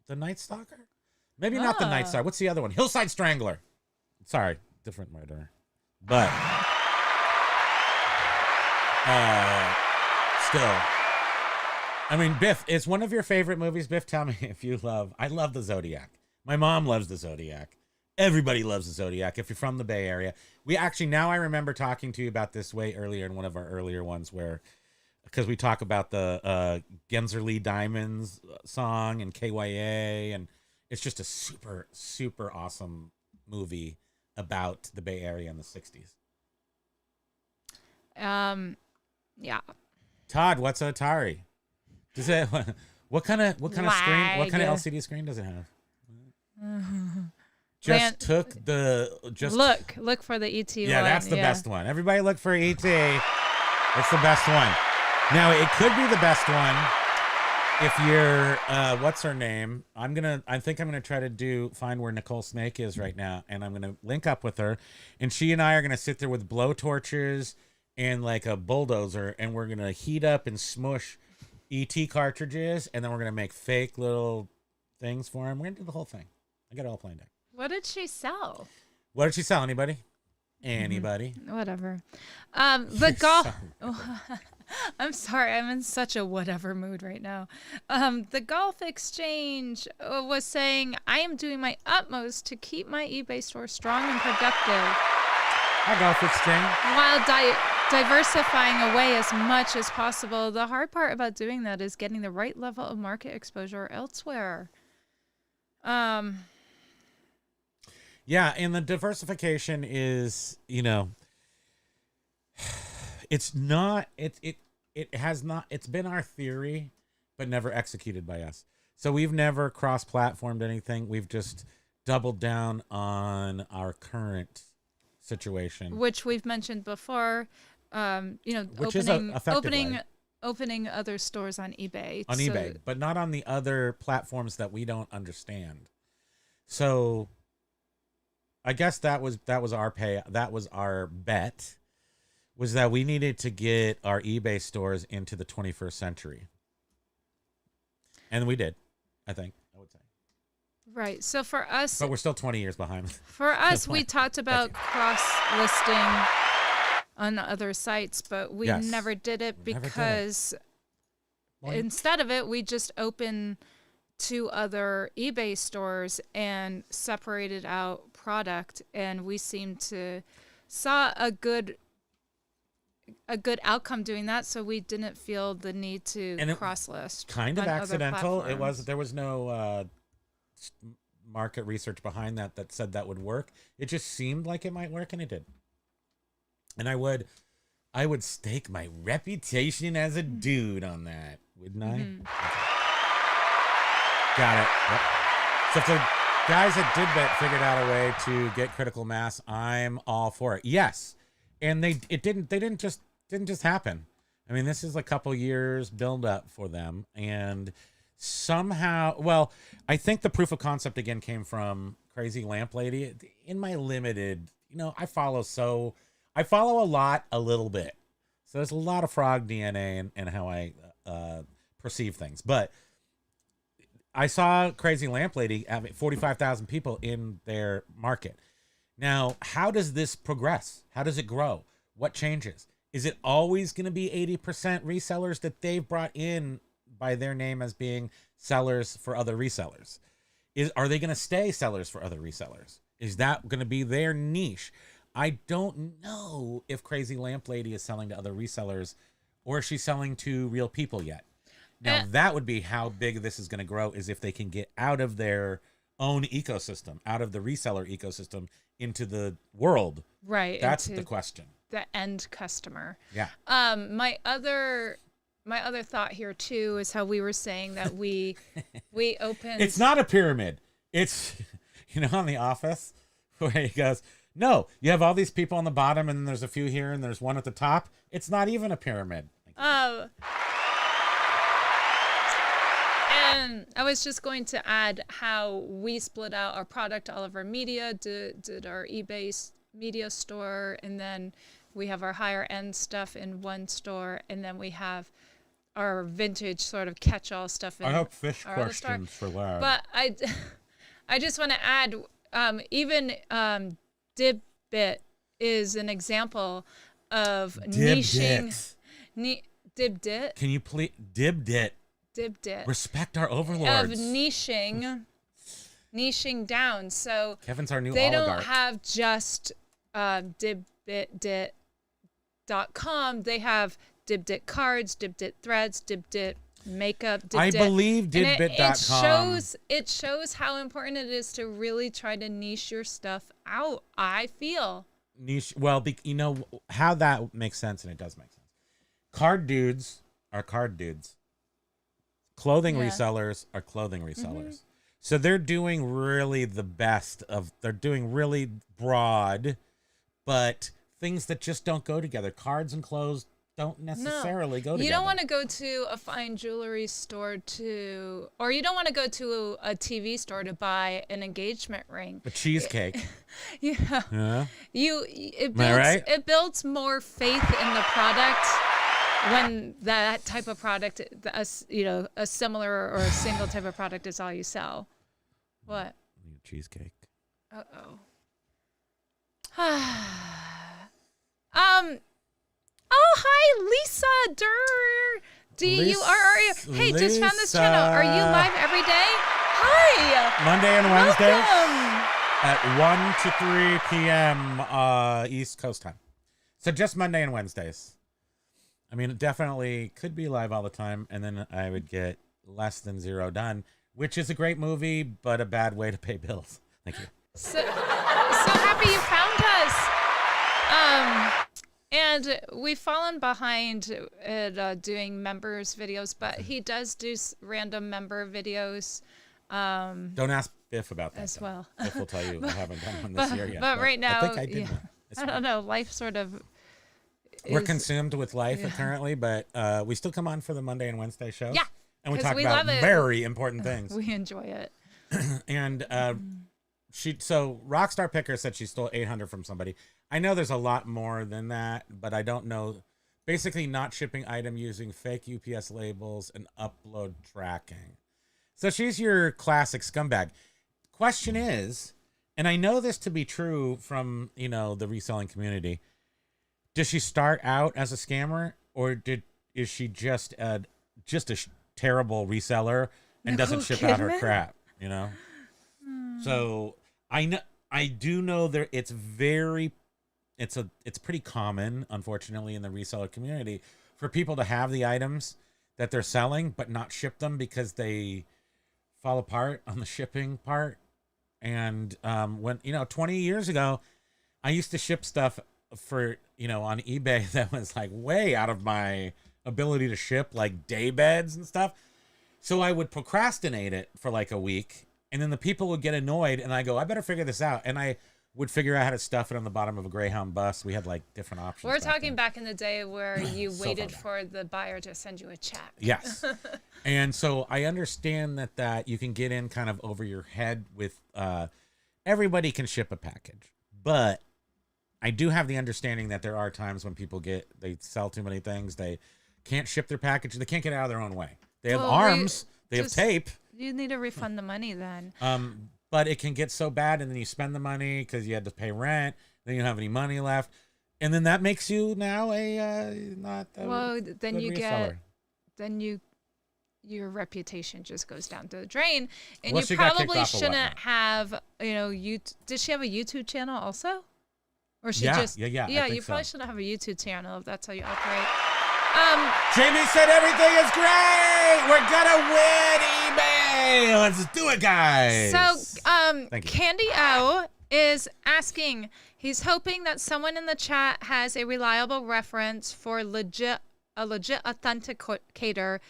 the Night Stalker? Maybe not the Night Stalker. What's the other one? Hillside Strangler. Sorry, different murderer. But still, I mean, Biff, it's one of your favorite movies. Biff, tell me if you love. I love the Zodiac. My mom loves the Zodiac. Everybody loves the Zodiac. If you're from the Bay Area, we actually, now I remember talking to you about this way earlier in one of our earlier ones where, because we talk about the Gensler Diamonds song and KYA, and it's just a super, super awesome movie about the Bay Area in the 60s. Yeah. Todd, what's an Atari? Does it, what kind of screen, what kind of LCD screen does it have? Look for the ET one. Yeah, that's the best one. Everybody look for ET. It's the best one. Now, it could be the best one if you're, what's her name? I think I'm going to try to find where Nicole Snake is right now, and I'm going to link up with her, and she and I are going to sit there with blow torches and like a bulldozer, and we're going to heat up and smush ET cartridges, and then we're going to make fake little things for them. We're going to do the whole thing. I got it all planned out. What did she sell? What did she sell? Anybody? Anybody? Whatever. The golf. I'm sorry. I'm in such a whatever mood right now. The Golf Exchange was saying, I am doing my utmost to keep my eBay store strong and productive. Hi, Golf Exchange. While diversifying away as much as possible. The hard part about doing that is getting the right level of market exposure elsewhere. Yeah, and the diversification is, it's not, it has not, it's been our theory, but never executed by us. So we've never cross-platformed anything. We've just doubled down on our current situation. Which we've mentioned before, Which is an effective way. Opening other stores on eBay. eBay, but not on the other platforms that we don't understand. So I guess that was our bet, was that we needed to get our eBay stores into the 21st century. And we did, I think, I would say. Right. So for us, but we're still 20 years behind. For us, we talked about cross-listing on other sites, but we never did it because instead of it, we just opened 2 other eBay stores and separated out product, and we seemed to saw a good outcome doing that, so we didn't feel the need to cross-list. Kind of accidental. There was no market research behind that said that would work. It just seemed like it might work, and it did. And I would stake my reputation as a dude on that, wouldn't I? Mm-hmm. Okay. Got it. Yep. So if the guys at Didbit figured out a way to get critical mass, I'm all for it. Yes, and they didn't just happen. I mean, this is a couple years build up for them, and somehow, well, I think the proof of concept again came from Crazy Lamp Lady. In my limited, I follow a lot, a little bit. So there's a lot of frog DNA in how I perceive things. But I saw Crazy Lamp Lady having 45,000 people in their market. Now, how does this progress? How does it grow? What changes? Is it always going to be 80% resellers that they've brought in by their name as being sellers for other resellers? Are they going to stay sellers for other resellers? Is that going to be their niche? I don't know if Crazy Lamp Lady is selling to other resellers or is she selling to real people yet. Now, that would be how big this is going to grow, is if they can get out of their own ecosystem, out of the reseller ecosystem into the world. Right. That's the question. The end customer. Yeah. My other thought here too is how we were saying that we opened. It's not a pyramid. It's, on The Office where he goes, no, you have all these people on the bottom and there's a few here and there's one at the top. It's not even a pyramid. And I was just going to add how we split out our product, all of our media, did our eBay media store, and then we have our higher end stuff in one store, and then we have our vintage sort of catch-all stuff in I hope fish our other questions store. for lab. But I just want to add, even Dibbit is an example of niching. Dibbit? Can you please Dibbit? Dibdit Respect our of overlords. niching down. So Kevin's our new they oligarch. don't have just Dibbit.com. They have Dibdit cards, Dibdit threads, Dibdit makeup, Dibdit. I believe And Didbit.com. it shows how important it is to really try to niche your stuff out, I feel. Niche. Well, you know how that makes sense, and it does make sense. Card dudes are card dudes. Clothing Yeah. resellers are clothing resellers. So they're doing really the best of. They're doing really broad, but things that just don't go together. Cards and clothes don't necessarily go together. You don't want to go to a fine jewelry store or you don't want to go to a TV store to buy an engagement ring. a cheesecake. Yeah. Yeah. It builds more faith in the product when that type of product, a similar or a single type of product is all you sell. What? Cheesecake. Uh-oh. Oh, hi, Lisa Durr. Hey, just found this channel. Are you live every day? Hi. Monday and Wednesday Welcome. at 1 to 3 p.m. East Coast time. So just Monday and Wednesdays. I mean, it definitely could be live all the time, and then I would get less than zero done, which is a great movie, but a bad way to pay bills. Thank you. So happy you found us. And we've fallen behind at doing members videos, but he does do random member videos. Don't ask Biff about that. As though. well. Biff will tell you I haven't done one this year yet. But right now, I think I did yeah. one. It's I don't know. Life sort of. We're is- consumed with life currently, but we still come on for the Monday and Wednesday shows. Yeah, And we 'cause talk we about love it. very important things. We enjoy it. And so Rockstar Picker said she stole 800 from somebody. I know there's a lot more than that, but I don't know. Basically, not shipping item using fake UPS labels and upload tracking. So she's your classic scumbag. Question is, and I know this to be true from the reselling community. Does she start out as a scammer, or is she just a terrible reseller and doesn't ship out her crap? So I do know it's pretty common, unfortunately, in the reseller community for people to have the items that they're selling but not ship them because they fall apart on the shipping part. And when 20 years ago, I used to ship stuff for on eBay that was like way out of my ability to ship, like day beds and stuff. So I would procrastinate it for like a week, and then the people would get annoyed, and I go, I better figure this out. And I would figure out how to stuff it on the bottom of a Greyhound bus. We had like different options. We're talking back in the day where you waited far for the buyer to send you a check. Yes. And so I understand that you can get in kind of over your head with everybody can ship a package. But I do have the understanding that there are times when people they sell too many things. They can't ship their package. They can't get out of their own way. They have arms. They have tape. You need to refund the money then. But it can get so bad, and then you spend the money because you had to pay rent. Then you don't have any money left, and then that makes you now not a then good you reseller. your reputation just goes down the drain, and Well, you she got kicked probably off of what now? shouldn't have. Did she have a YouTube channel also, or she Yeah, just? yeah, I Yeah, think you probably so. shouldn't have a YouTube channel if that's how you operate. Jamie said everything is great. We're gonna win eBay. Let's do it, guys. So, Thank you. Candy O is asking. He's hoping that someone in the chat has a reliable reference for a legit authenticator.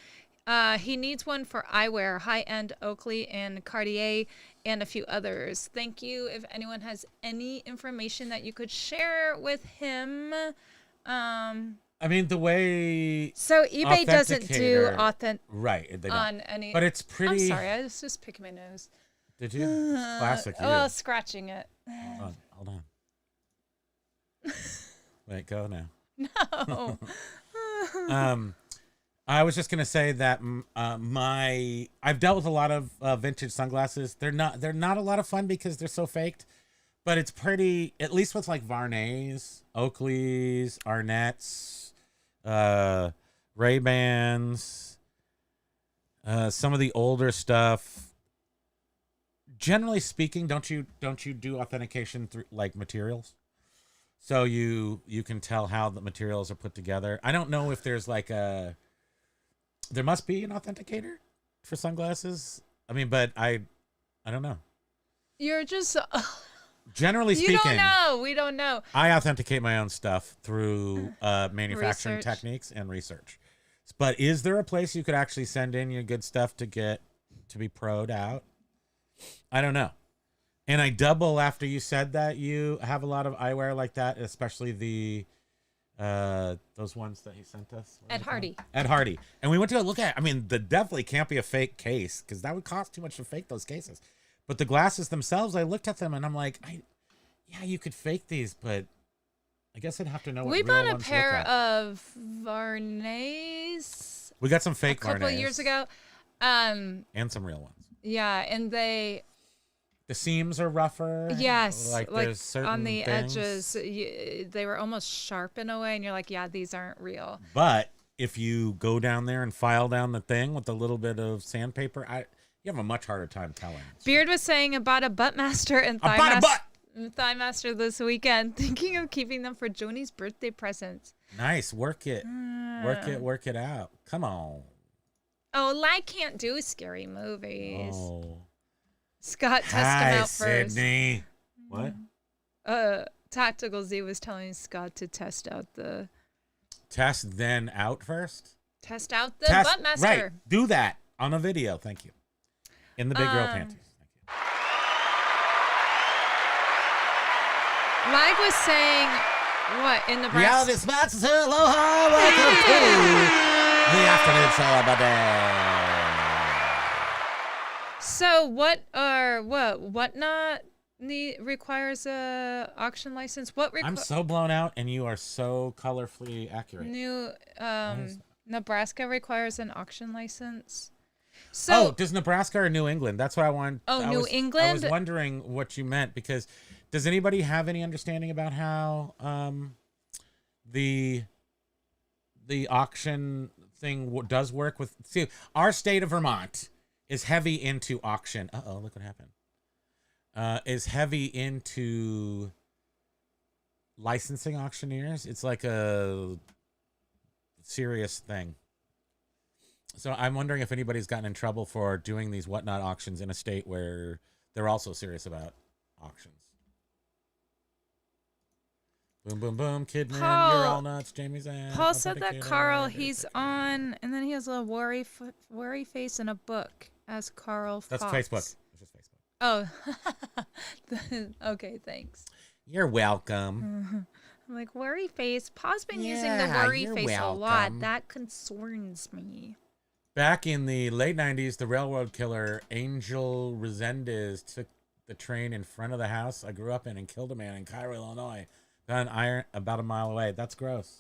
He needs one for eyewear, high-end Oakley and Cartier, and a few others. Thank you. If anyone has any information that you could share with him. I mean, the way So eBay doesn't do right, they don't. on any. But it's pretty. I'm sorry, I was just picking my nose. Did you? It's classic. You. Well, scratching it. Hold on. Wait, go now. No. I was just gonna say that I've dealt with a lot of vintage sunglasses. They're not a lot of fun because they're so faked, but it's pretty. At least with like Varnays, Oakleys, Arnett's, Ray-Bans. Some of the older stuff, generally speaking, don't you do authentication through like materials? So you can tell how the materials are put together. I don't know if there's like there must be an authenticator for sunglasses. I mean, but I don't know. You're just Generally speaking, you don't know. We don't know. I authenticate my own stuff through manufacturing Research. techniques and research. But is there a place you could actually send in your good stuff to get to be pro'd out? I don't know. And I double after you said that you have a lot of eyewear like that, especially the those ones that he sent us. Ed Hardy. Ed Hardy. And we went to go look at it. I mean, the definitely can't be a fake case because that would cost too much to fake those cases. But the glasses themselves, I looked at them and I'm like, yeah, you could fake these, but I guess I'd have to know what We real bought a ones look pair like. of Varnays We got some fake a couple of Varnays years ago. and some real ones. Yeah, and The seams are rougher. yes, like there's certain on the things. edges, they were almost sharp in a way, and you're like, yeah, these aren't real. But if you go down there and file down the thing with a little bit of sandpaper, you have a much harder time telling. Beard was saying I bought a Buttmaster and I bought a butt! Thighmaster this weekend, thinking of keeping them for Joni's birthday presents. Nice, work it out. Come on. Oh, I can't do scary movies. Oh. Scott, test Hi, them out first. Sydney. What? Tactical Z was telling Scott to test out the Then out first? Buttmaster. Right. Do that on a video. Thank you. In the big girl panties. Thank you. Mike was saying, what, in Nebraska? Reality sponsors, aloha, welcome to the afternoon show of the day. So whatnot requires a auction license? I'm so blown out, and you are so colorfully accurate. Nebraska requires an auction license. So does Nebraska or New England? That's what I want. New England? I was wondering what you meant because does anybody have any understanding about how the auction thing does work with? See, our state of Vermont is heavy into auction. Look what happened. Is heavy into licensing auctioneers. It's like a serious thing. So I'm wondering if anybody's gotten in trouble for doing these whatnot auctions in a state where they're also serious about auctions. Boom, boom, boom, Kidman, you're all nuts, Jamie's ass. Paul said that Carl, he's on, and then he has a worry face and a book as Carl Fox. That's Facebook. It's just Facebook. Oh, okay, thanks. You're welcome. I'm like, worry face. Paul's been using the Yeah, worry you're face a welcome. lot. That concerns me. Back in the late 90s, the railroad killer Angel Resendez took the train in front of the house I grew up in and killed a man in Cairo, Illinois. About a mile away. That's gross.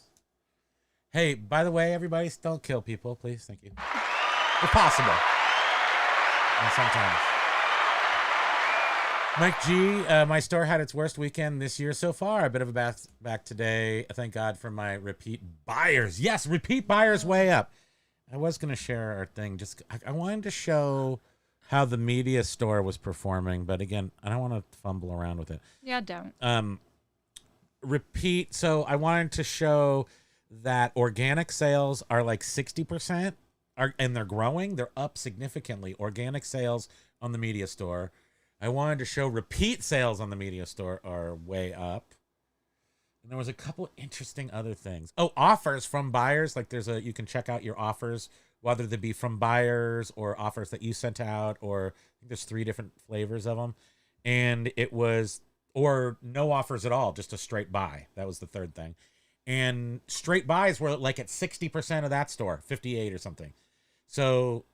Hey, by the way, everybody, don't kill people, please. Thank you. If possible. And sometimes. Mike G, my store had its worst weekend this year so far. A bit of a back today. Thank God for my repeat buyers. Yes, repeat buyers way up. I was going to share our thing. I wanted to show how the media store was performing, but again, I don't want to fumble around with it. Yeah, don't. Repeat. So I wanted to show that organic sales are like 60%, and they're growing. They're up significantly. Organic sales on the media store. I wanted to show repeat sales on the media store are way up. And there was a couple interesting other things. Oh, offers from buyers. Like you can check out your offers, whether they be from buyers or offers that you sent out, or I think there's 3 different flavors of them. And it was, or no offers at all, just a straight buy. That was the third thing. And straight buys were like at 60% of that store, 58 or something. So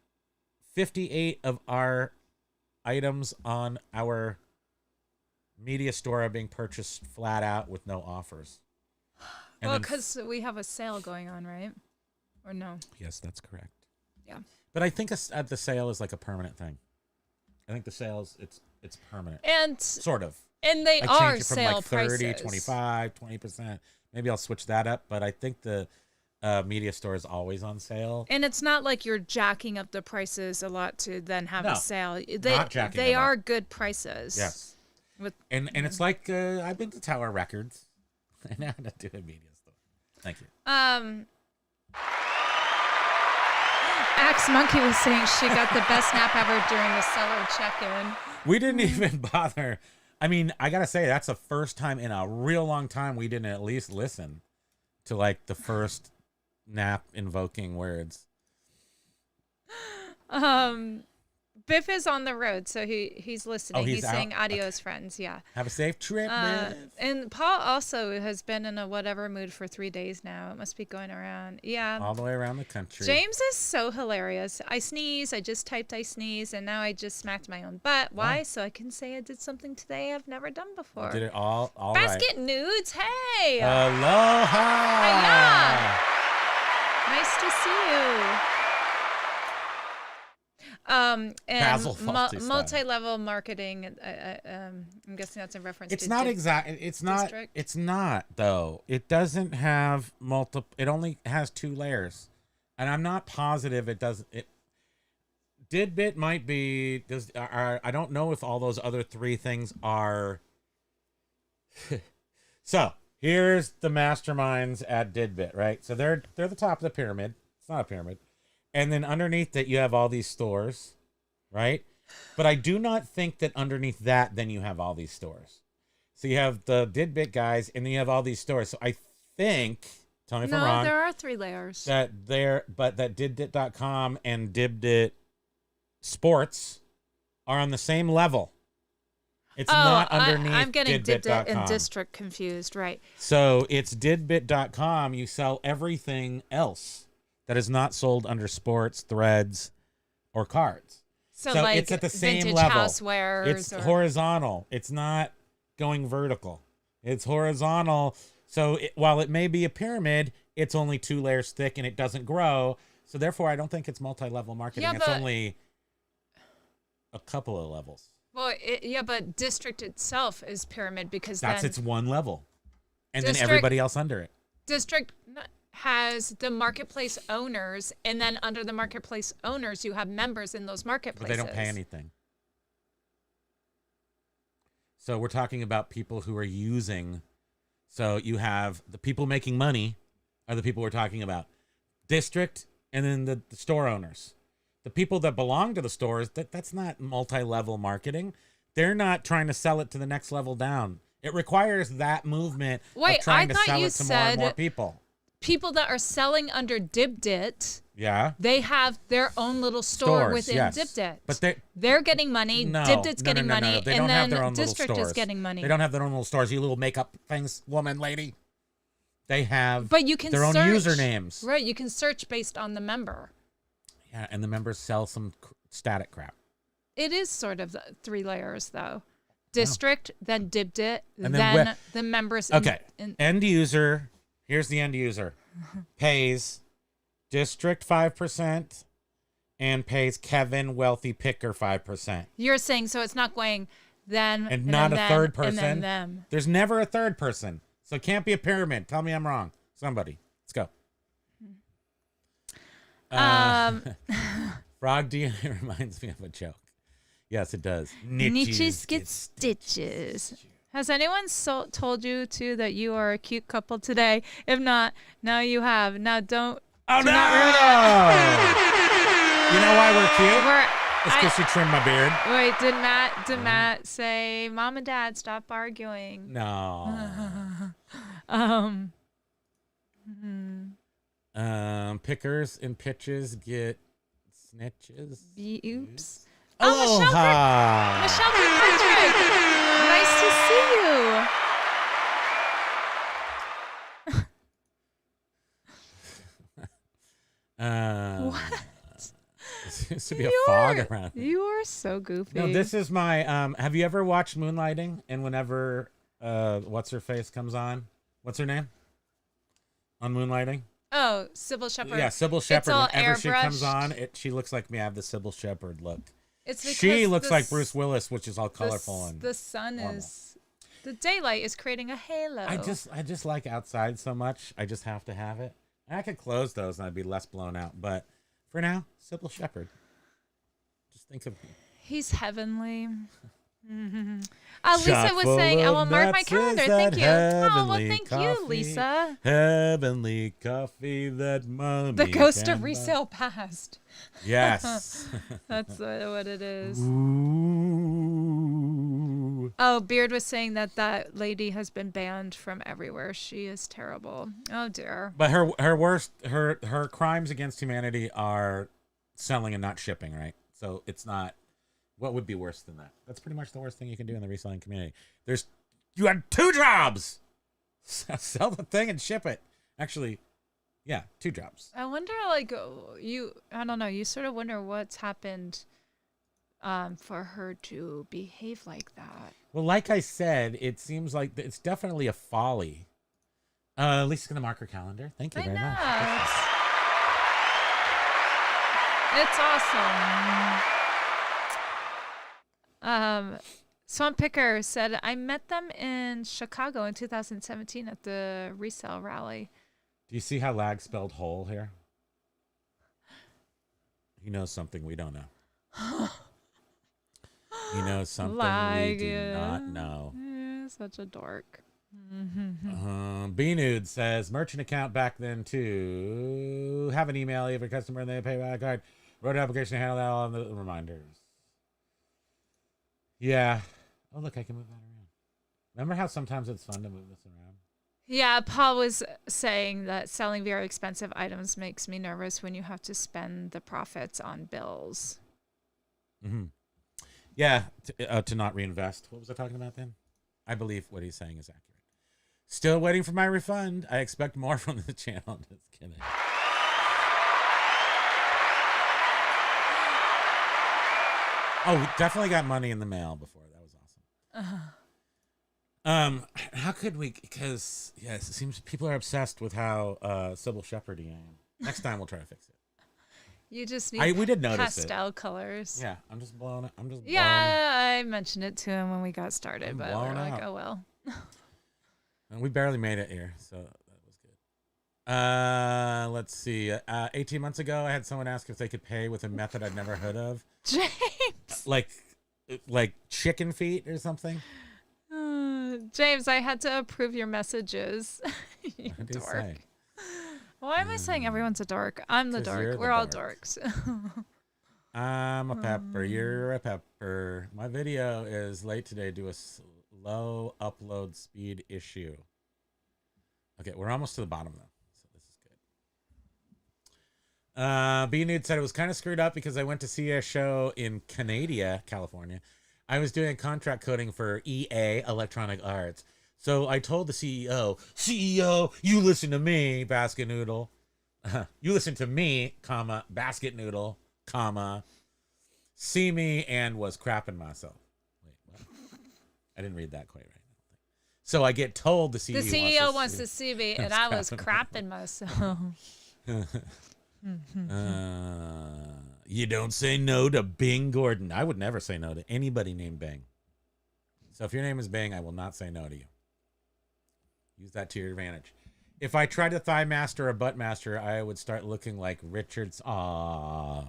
58 of our items on our media store are being purchased flat out with no offers. And Well, then- because we have a sale going on, right? Or no? yes, that's correct. Yeah. But I think the sale is like a permanent thing. I think the sales it's permanent, And sort of. they I are change it from sale like 30, prices. 25, 20%. Maybe I'll switch that up. But I think the media store is always on sale. And it's not like you're jacking up the prices a lot to then have No, a sale. not jacking They them are up. good prices. Yes. With And it's like I've been to Tower Records. I know how to do a media store. Thank you. Axe Monkey was saying she got the best nap ever during the seller check-in. We didn't even bother. I mean, I gotta say that's the first time in a real long time we didn't at least listen to like the first nap invoking words. Biff is on the road, so he's listening. Oh, he's saying out? adios, friends. Yeah. Have a safe trip, man. And Paul also has been in a whatever mood for 3 days now. It must be going around. Yeah. All the way around the country. James is so hilarious. I sneeze. I just typed I sneeze, and now I just smacked my own butt. Why? Wow. So I can say I did something today I've never done before. Did it all right. Basket nudes. Hey. Aloha. Hiya. Nice to see you. And Basil Fawlty style. multi-level marketing. I'm guessing that's a reference. It's to not exact. It's not. district? It's not though. It doesn't have multiple. It only has 2 layers, and I'm not positive it doesn't. It Didbit might be. Does I don't know if all those other 3 things are. So here's the masterminds at Didbit, right? So they're the top of the pyramid. It's not a pyramid. And then underneath that, you have all these stores, right? But I do not think that underneath that, then you have all these stores. So you have the Didbit guys, and then you have all these stores. So I think, tell me if I'm wrong. No, there are 3 layers. That Didbit.com and Dibbit Sports are on the same level. It's not underneath I'm getting Didbit.com. Didbit and District confused, right? So it's Didbit.com. You sell everything else that is not sold under sports, threads, or cards. So So like it's at the same vintage level. housewares. It's horizontal. It's not going vertical. It's horizontal. So while it may be a pyramid, it's only 2 layers thick and it doesn't grow. So therefore, I don't think it's multi-level marketing. Yeah, it's but- only a couple of levels. Well, but District itself is pyramid because That's then its one level. And then District- everybody else under it. District has the marketplace owners, and then under the marketplace owners, you have members in those But marketplaces. they don't pay anything. So we're talking about people who are using. So you have the people making money are the people we're talking about. District and then the store owners. The people that belong to the stores, that's not multi-level marketing. They're not trying to sell it to the next level down. It requires that movement Wait, of trying I to thought sell you it to more and more said- people. People that are selling under Dibdit, Yeah. they have their own little store Stores, within yes. Dibdit. But they're getting money. No, Dibdit's no, getting no, no, money, no. They and don't then have their own District little is stores. getting money. They don't have their own little stores. You little makeup things, woman, lady. They have But you can their own search, usernames. Right, you can search based on the member. Yeah, and the members sell some static crap. It is sort of the 3 layers, though. District, then Dibdit, And then then the members. Okay. In, End user. Here's the end user. Pays District 5% and pays Kevin Wealthy Picker 5%. you're saying so it's not going then And not then a third them, and then person. them. There's never a third person. So it can't be a pyramid. Tell me I'm wrong. Somebody. Let's go. Frog DNA reminds me of a joke. Yes, it does. Niches get stitches. Has anyone told you too that you are a cute couple today? If not, now you have. Now don't. Oh, do no! not ruin it. You know why we're cute? We're- It's because she trimmed my beard. Wait, did Matt say, "Mom and Dad, stop arguing"? No. Pickers and pitches get snitches. Oops. Oh, Aloha. Michelle Kirkpatrick. Nice to see you. What? There seems to be a fog around. You are so goofy. No, this is my. Have you ever watched Moonlighting? And whenever what's her face comes on, what's her name? On Moonlighting. Oh, Sybil Shepherd. Yeah, Sybil Shepherd. all Whenever she comes airbrushed. on, she looks like me. I have the Sybil Shepherd look. It's because She looks the like s- Bruce Willis, which is all colorful and the sun normal. is the daylight is creating a halo. I just like outside so much. I just have to have it. I could close those and I'd be less blown out. But for now, Sybil Shepherd. Just think of He's heavenly. Lisa was saying, I will mark my calendar. Thank you. Oh, well, thank you, Lisa. Heavenly coffee that money. The ghost can of buy. resale past. Yes. That's what it is. Ooh. Oh, Beard was saying that lady has been banned from everywhere. She is terrible. Oh, dear. But her worst, her crimes against humanity are selling and not shipping, right? So it's not. What would be worse than that? That's pretty much the worst thing you can do in the reselling community. You had 2 jobs. Sell the thing and ship it. Actually, yeah, 2 jobs. I wonder, I don't know, you sort of wonder what's happened for her to behave like that. Well, like I said, it seems like it's definitely a folly. Lisa's going to mark her calendar. Thank you very much. It's awesome. Swamp Picker said, I met them in Chicago in 2017 at the resale rally. Do you see how Lag spelled whole here? He knows something we don't know. He knows something we do not know. Such a dork. B-Nude says, merchant account back then too. Have an email every customer and they pay by card. Wrote an application to handle that all on the reminders. Yeah. Oh, look, I can move that around. Remember how sometimes it's fun to move this around? Yeah, Paul was saying that selling very expensive items makes me nervous when you have to spend the profits on bills. Mm-hmm. Yeah, to not reinvest. What was I talking about then? I believe what he's saying is accurate. Still waiting for my refund. I expect more from the channel. Just kidding. Oh, definitely got money in the mail before. That was awesome. How could we? Because yes, it seems people are obsessed with how Sybil Shepherd-y I am. Next time we'll try to fix it. You just need we did notice pastel colors. Yeah, I'm just blowing it. Yeah, I mentioned it to him when we got started, I'm but we're blown like, out. oh well. And we barely made it here, so that was good. Let's see. 18 months ago, I had someone ask if they could pay with a method I'd never heard of. James. Like chicken feet or something. James, I had to approve your messages. You What did he dork. say? Why am I saying everyone's a dork? I'm the 'Cause dork. you're the We're all dork. dorks. I'm a pepper. You're a pepper. My video is late today due to a slow upload speed issue. Okay, we're almost to the bottom though, so this is good. B-Nude said it was kind of screwed up because I went to see a show in Canada, California. I was doing contract coding for EA, Electronic Arts. So I told the CEO, you listen to me, basket noodle. You listen to me, comma, basket noodle, comma, see me, and was crapping myself. Wait, what? I didn't read that quite right. So I get told the CEO, wants to see me, and I was crapping myself. You don't say no to Bing Gordon. I would never say no to anybody named Bing. So if your name is Bing, I will not say no to you. Use that to your advantage. If I tried to thigh master or butt master, I would start looking like Richard Simmons.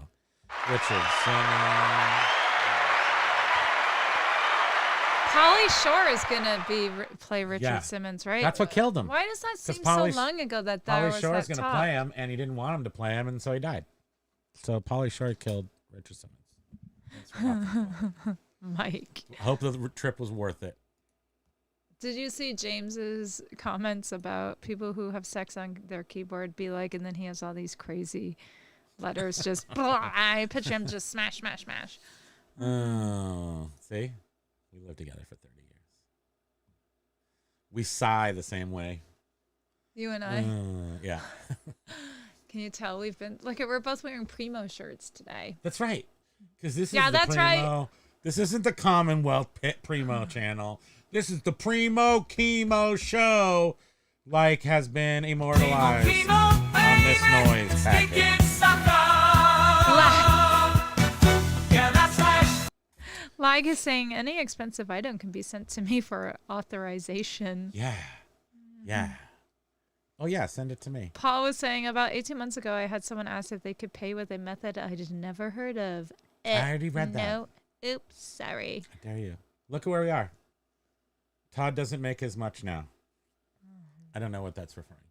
Pauly Shore is gonna play Richard Simmons, right? That's what killed him. Why does that seem Pauly so long ago that was Pauly Shore is that going to top? play him, and he didn't want him to play him, and so he died. So Pauly Shore killed Richard Simmons. Thanks for helping. Mike. Hope the trip was worth it. Did you see James's comments about people who have sex on their keyboard be like, and then he has all these crazy letters just, I picture him just smash, smash, smash. Oh, see? We lived together for 30 years. We sigh the same way. You and I? Yeah. Can you tell we're both wearing Primo shirts today. That's right. Because this is Yeah, the that's Primo. right. This isn't the Commonwealth Primo channel. This is the Primo Kimo show, has been immortalized on this noise packet. Lag is saying any expensive item can be sent to me for authorization. Yeah. Yeah. Oh, yeah, send it to me. Paul was saying about 18 months ago, I had someone ask if they could pay with a method I had never heard of. I already read that. No. Oops, sorry. I dare you. Look at where we are. Todd doesn't make as much now. I don't know what that's referring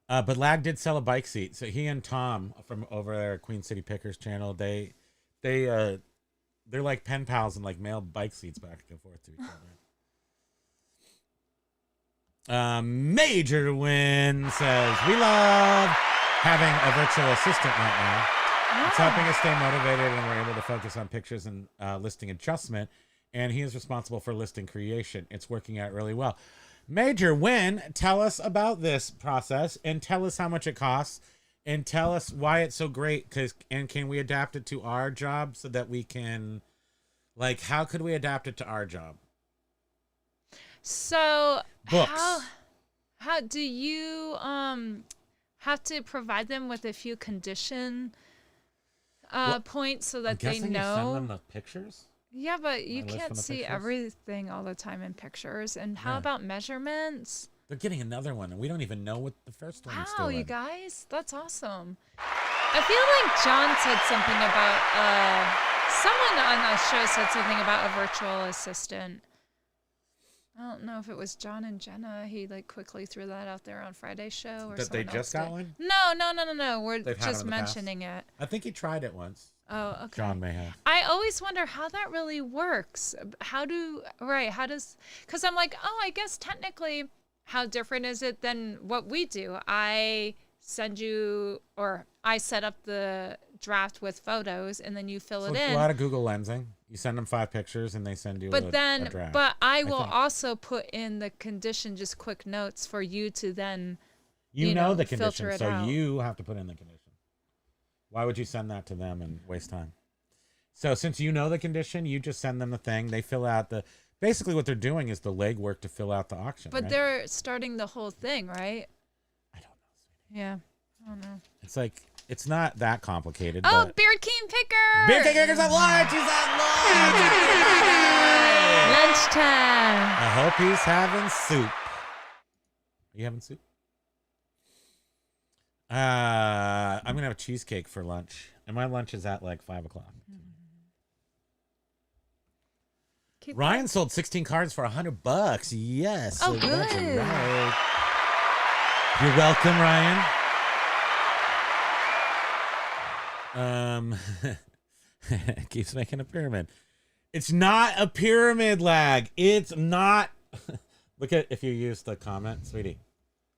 to. But Lag did sell a bike seat. So he and Tom from over there at Queen City Pickers channel, they're like pen pals and like mail bike seats back and forth to each other. Major Win says, we love having a virtual assistant right now. It's helping us stay motivated, and we're able to focus on pictures and listing adjustment. And he is responsible for listing creation. It's working out really well. Major Win, tell us about this process and tell us how much it costs and tell us why it's so great. And can we adapt it to our job so that we can, like, how could we adapt it to our job? So Books. how do you have to provide them with a few condition points so that they know? You send them the pictures? Yeah, but you list can't from the see pictures? everything all the time in pictures. And how Yeah. about measurements? They're getting another one, and we don't even know what the first one is Wow, still you in. guys, that's awesome. I feel like John said something about someone on the show said something about a virtual assistant. I don't know if it was John and Jenna. He like quickly threw that out there on Friday's show, or That they someone just else got did. one? No. We're They've had just them in the past? mentioning it. I think he tried it once. Oh, okay. John may have. I always wonder how that really works. Because I'm like, oh, I guess technically, how different is it than what we do? I send you, or I set up the draft with photos, and then you fill it in. A lot of Google Lensing. You send them 5 pictures, and they send you a draft. But I will also put in the condition, just quick notes for you to then, You know the filter condition, it so out. you have to put in the condition. Why would you send that to them and waste time? So since you know the condition, you just send them the thing. They fill out basically what they're doing is the legwork to fill out the auction. But right? they're starting the whole thing, right? I don't know, sweetie. Yeah, I don't know. It's like, it's not that complicated. Oh, but Beard King Picker! Beer Kickers at lunch! He's at lunch! Lunchtime. I hope he's having soup. Are you having soup? I'm gonna have a cheesecake for lunch, and my lunch is at like 5 o'clock. Ryan sold 16 cards for $100. Yes. Oh, so that's good. right. You're welcome, Ryan. Keeps making a pyramid. It's not a pyramid, Lag. It's not. Look at if you use the comment, sweetie.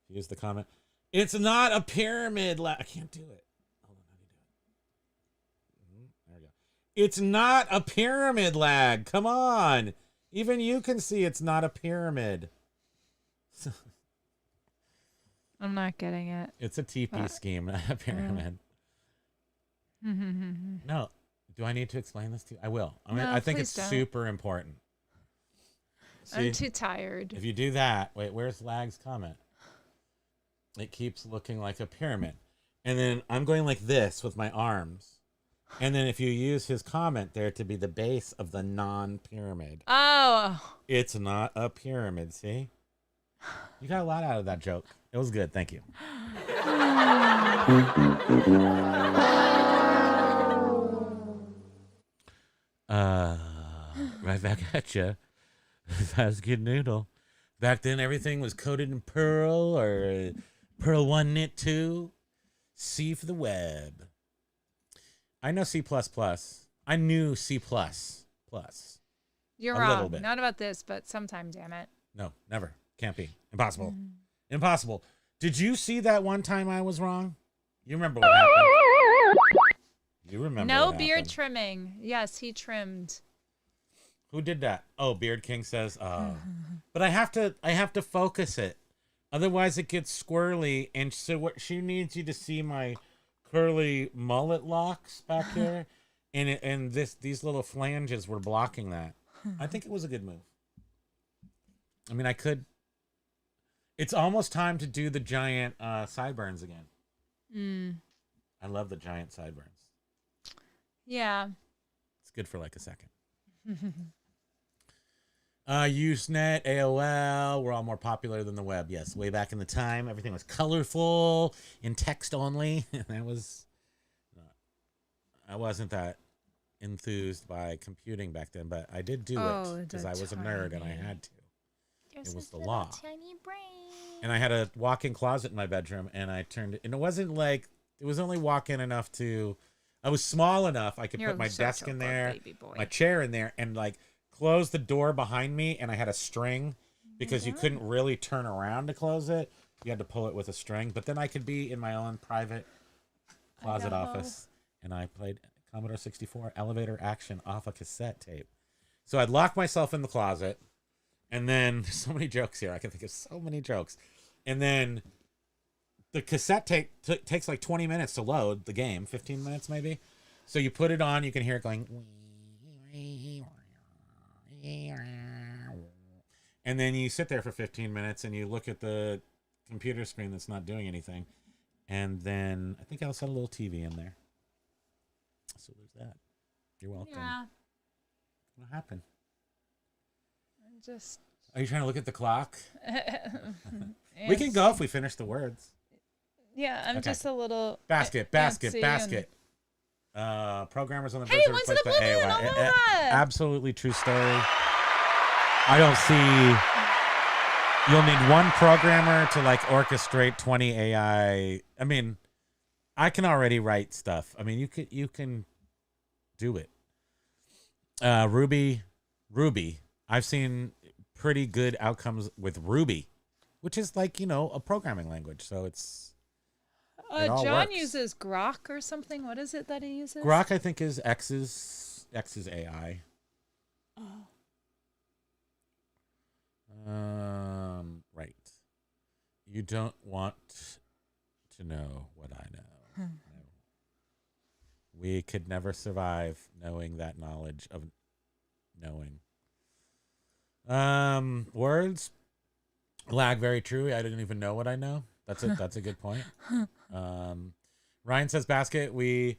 Use the comment. It's not a pyramid, Lag. I can't do it. Hold on, how do you do it? There we go. It's not a pyramid, Lag. Come on. Even you can see it's not a pyramid. I'm not getting it. It's a TP scheme, not a pyramid. No. Do I need to explain this to you? I will. I think please it's don't. super important. See, I'm too tired. if you do that, wait, where's Lag's comment? It keeps looking like a pyramid. And then I'm going like this with my arms. And then if you use his comment there to be the base of the non-pyramid, Oh. it's not a pyramid, see? You got a lot out of that joke. It was good. Thank you. Right back at you. Basket noodle. Back then, everything was coated in pearl or pearl 1 knit 2. C for the web. I know C++. I knew C++. You're A little wrong. bit. Not about this, but sometime, damn it. No, never. Can't be. Impossible. Impossible. Did you see that one time I was wrong? You remember what happened? You remember No what beard happened. trimming. Yes, he trimmed. Who did that? Oh, Beard King says, oh. But I have to focus it. Otherwise it gets squirrely. And so what she needs you to see my curly mullet locks back here. And these little flanges were blocking that. I think it was a good move. I mean, I could. It's almost time to do the giant sideburns again. I love the giant sideburns. Yeah. It's good for like a second. Usenet, AOL were all more popular than the web. Yes, way back in the time, everything was colorful in text only. I wasn't that enthused by computing back then, but I did do it because I was a nerd and I had to. It was the law. Tiny brain. And I had a walk-in closet in my bedroom, and I turned it, and it wasn't like, it was only walk-in enough to, I was small enough I could put my desk in there, my chair in there, and like close the door behind me, and I had a string because you couldn't really turn around to close it. You had to pull it with a string, but then I could be in my own private closet office, and I played Commodore 64 elevator action off a cassette tape. So I'd lock myself in the closet, and then there's so many jokes here. I can think of so many jokes. And then the cassette tape takes like 20 minutes to load the game, 15 minutes maybe. So you put it on, you can hear it going. And then you sit there for 15 minutes and you look at the computer screen that's not doing anything. And then I think I also had a little TV in there. So there's that. You're welcome. Yeah. What happened? Just. Are you trying to look at the clock? We can go if we finish the words. Yeah, I'm just a little. Basket. Programmers on the Hey, once in a blue moon, I know that. Absolutely true story. I don't see. You'll need one programmer to like orchestrate 20 AI. I mean, I can already write stuff. I mean, you can do it. Ruby. I've seen pretty good outcomes with Ruby, which is like, a programming language. So it's. John works. uses Grok or something. What is it that he uses? Grok, I think, is X's AI. Oh. Right. You don't want to know what I know. No. We could never survive knowing that knowledge of knowing. Words lag. Very true. I didn't even know what I know. That's a good point. Ryan says, basket, we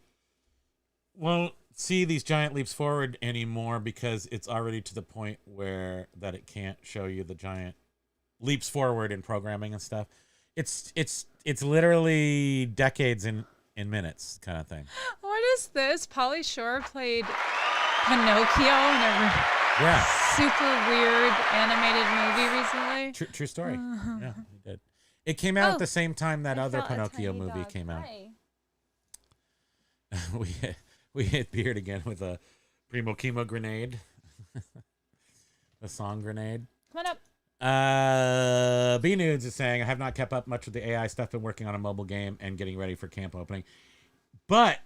won't see these giant leaps forward anymore because it's already to the point where that it can't show you the giant leaps forward in programming and stuff. It's literally decades in minutes kind of thing. What is this? Pauly Shore played Pinocchio in a super weird animated movie recently. True story. Yeah, he did. It came out at the same time that other Pinocchio movie came out. We hit Beard again with a Primo Kimo grenade. The song grenade. Come on up. B Nudes is saying, I have not kept up much with the AI stuff. Been working on a mobile game and getting ready for camp opening. But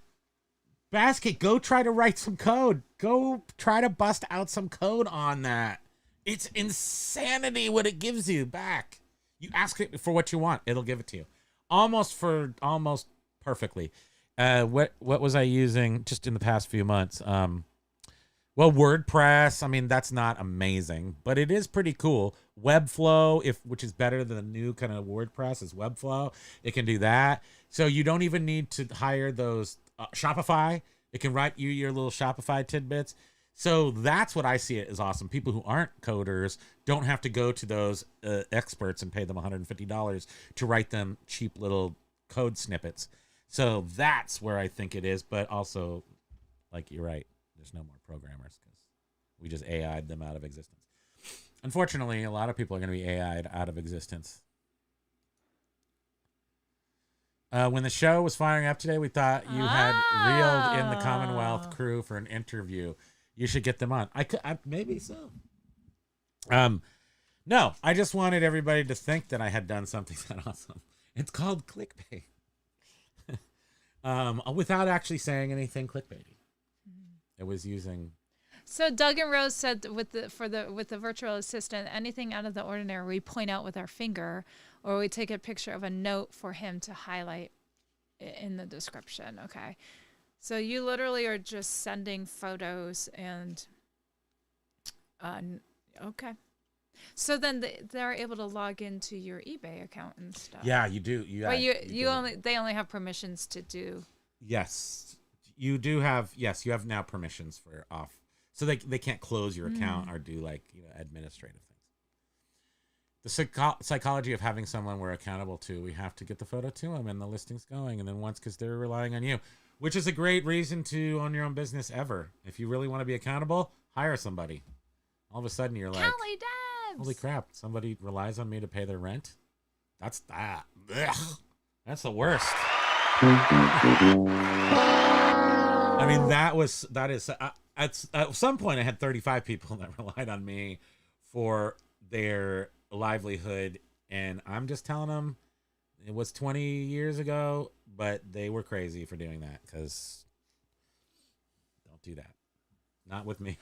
Basket, go try to write some code. Go try to bust out some code on that. It's insanity what it gives you back. You ask it for what you want, it'll give it to you. Almost perfectly. What was I using just in the past few months? Well, WordPress, I mean, that's not amazing, but it is pretty cool. Webflow, which is better than the new kind of WordPress, is Webflow. It can do that. So you don't even need to hire those Shopify. It can write you your little Shopify tidbits. So that's what I see it as awesome. People who aren't coders don't have to go to those experts and pay them $150 to write them cheap little code snippets. So that's where I think it is. But also, like, you're right. There's no more programmers because we just AI'd them out of existence. Unfortunately, a lot of people are going to be AI'd out of existence. When the show was firing up today, we thought you had reeled in the Commonwealth crew for an interview. You should get them on. I maybe so. No, I just wanted everybody to think that I had done something that awesome. It's called clickbait. Without actually saying anything clickbaity. It was using. So Doug and Rose said with the virtual assistant, anything out of the ordinary, we point out with our finger, or we take a picture of a note for him to highlight in the description. Okay. So you literally are just sending photos and, okay. So then they're able to log into your eBay account and stuff. Yeah, you do. They only have permissions to do. Yes, you do have. Yes, you have now permissions for off. So they can't close your account or do like administrative things. The psychology of having someone we're accountable to, we have to get the photo to them and the listing's going, and then once because they're relying on you, which is a great reason to own your own business ever. If you really want to be accountable, hire somebody. All of a sudden you're like, Callie Debs. holy crap, somebody relies on me to pay their rent. That's that. Ugh. That's the worst. I mean, that is. At some point, I had 35 people that relied on me for their livelihood, and I'm just telling them it was 20 years ago, but they were crazy for doing that because don't do that. Not with me.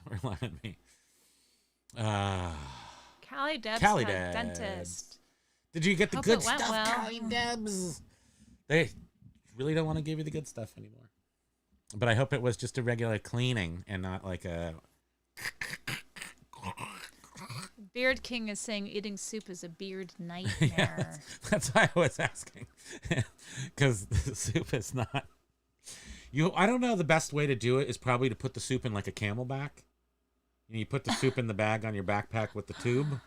Don't rely on me. Callie Debs, Callie had Debs. dentist. Did you get the Hope good it went stuff, well. Callie Debs? They really don't want to give you the good stuff anymore. But I hope it was just a regular cleaning and not like a... Beard King is saying eating soup is a beard Yeah, nightmare. that's why I was asking. Because the soup is not... I don't know, the best way to do it is probably to put the soup in like a camelback. You put the soup in the bag on your backpack with the tube,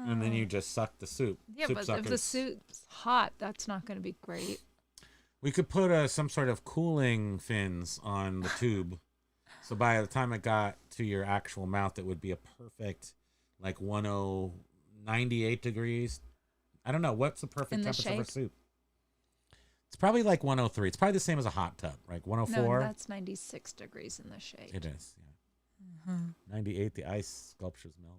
and then you just suck the soup. Yeah, soup but suckers. if the soup's hot, that's not going to be great. We could put some sort of cooling fins on the tube. So by the time it got to your actual mouth, it would be a perfect, like 98 degrees. I don't know. What's the perfect In the temperature for shade? soup? It's probably like 103. It's probably the same as a hot tub, right? 104? No, that's 96 degrees in the shade. It is, yeah. 98, the ice sculptures melt.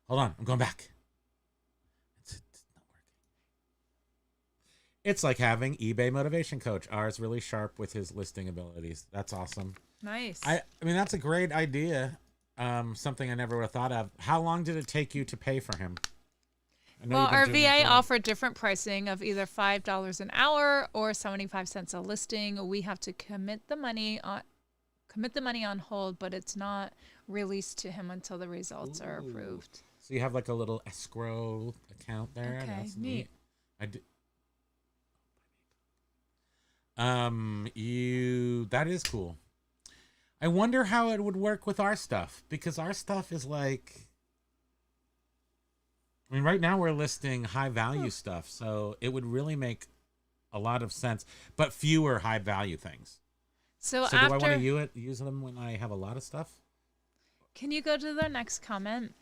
Hold on, I'm going back. It's not working. It's like having eBay motivation coach. Ours really sharp with his listing abilities. That's awesome. Nice. I mean, that's a great idea. Something I never would have thought of. How long did it take you to pay for him? I know Well, you've been our doing it VA for- offered different pricing of either $5 an hour or 75 cents a listing. We have to commit the money on hold, but it's not released to him until the results are approved. So you have like a little escrow account there. Okay, That's neat. I do. That is cool. I wonder how it would work with our stuff, because our stuff is like, I mean, right now we're listing high value stuff, so it would really make a lot of sense, but fewer high value things. So So do I after, want to use them when I have a lot of stuff? can you go to the next comment?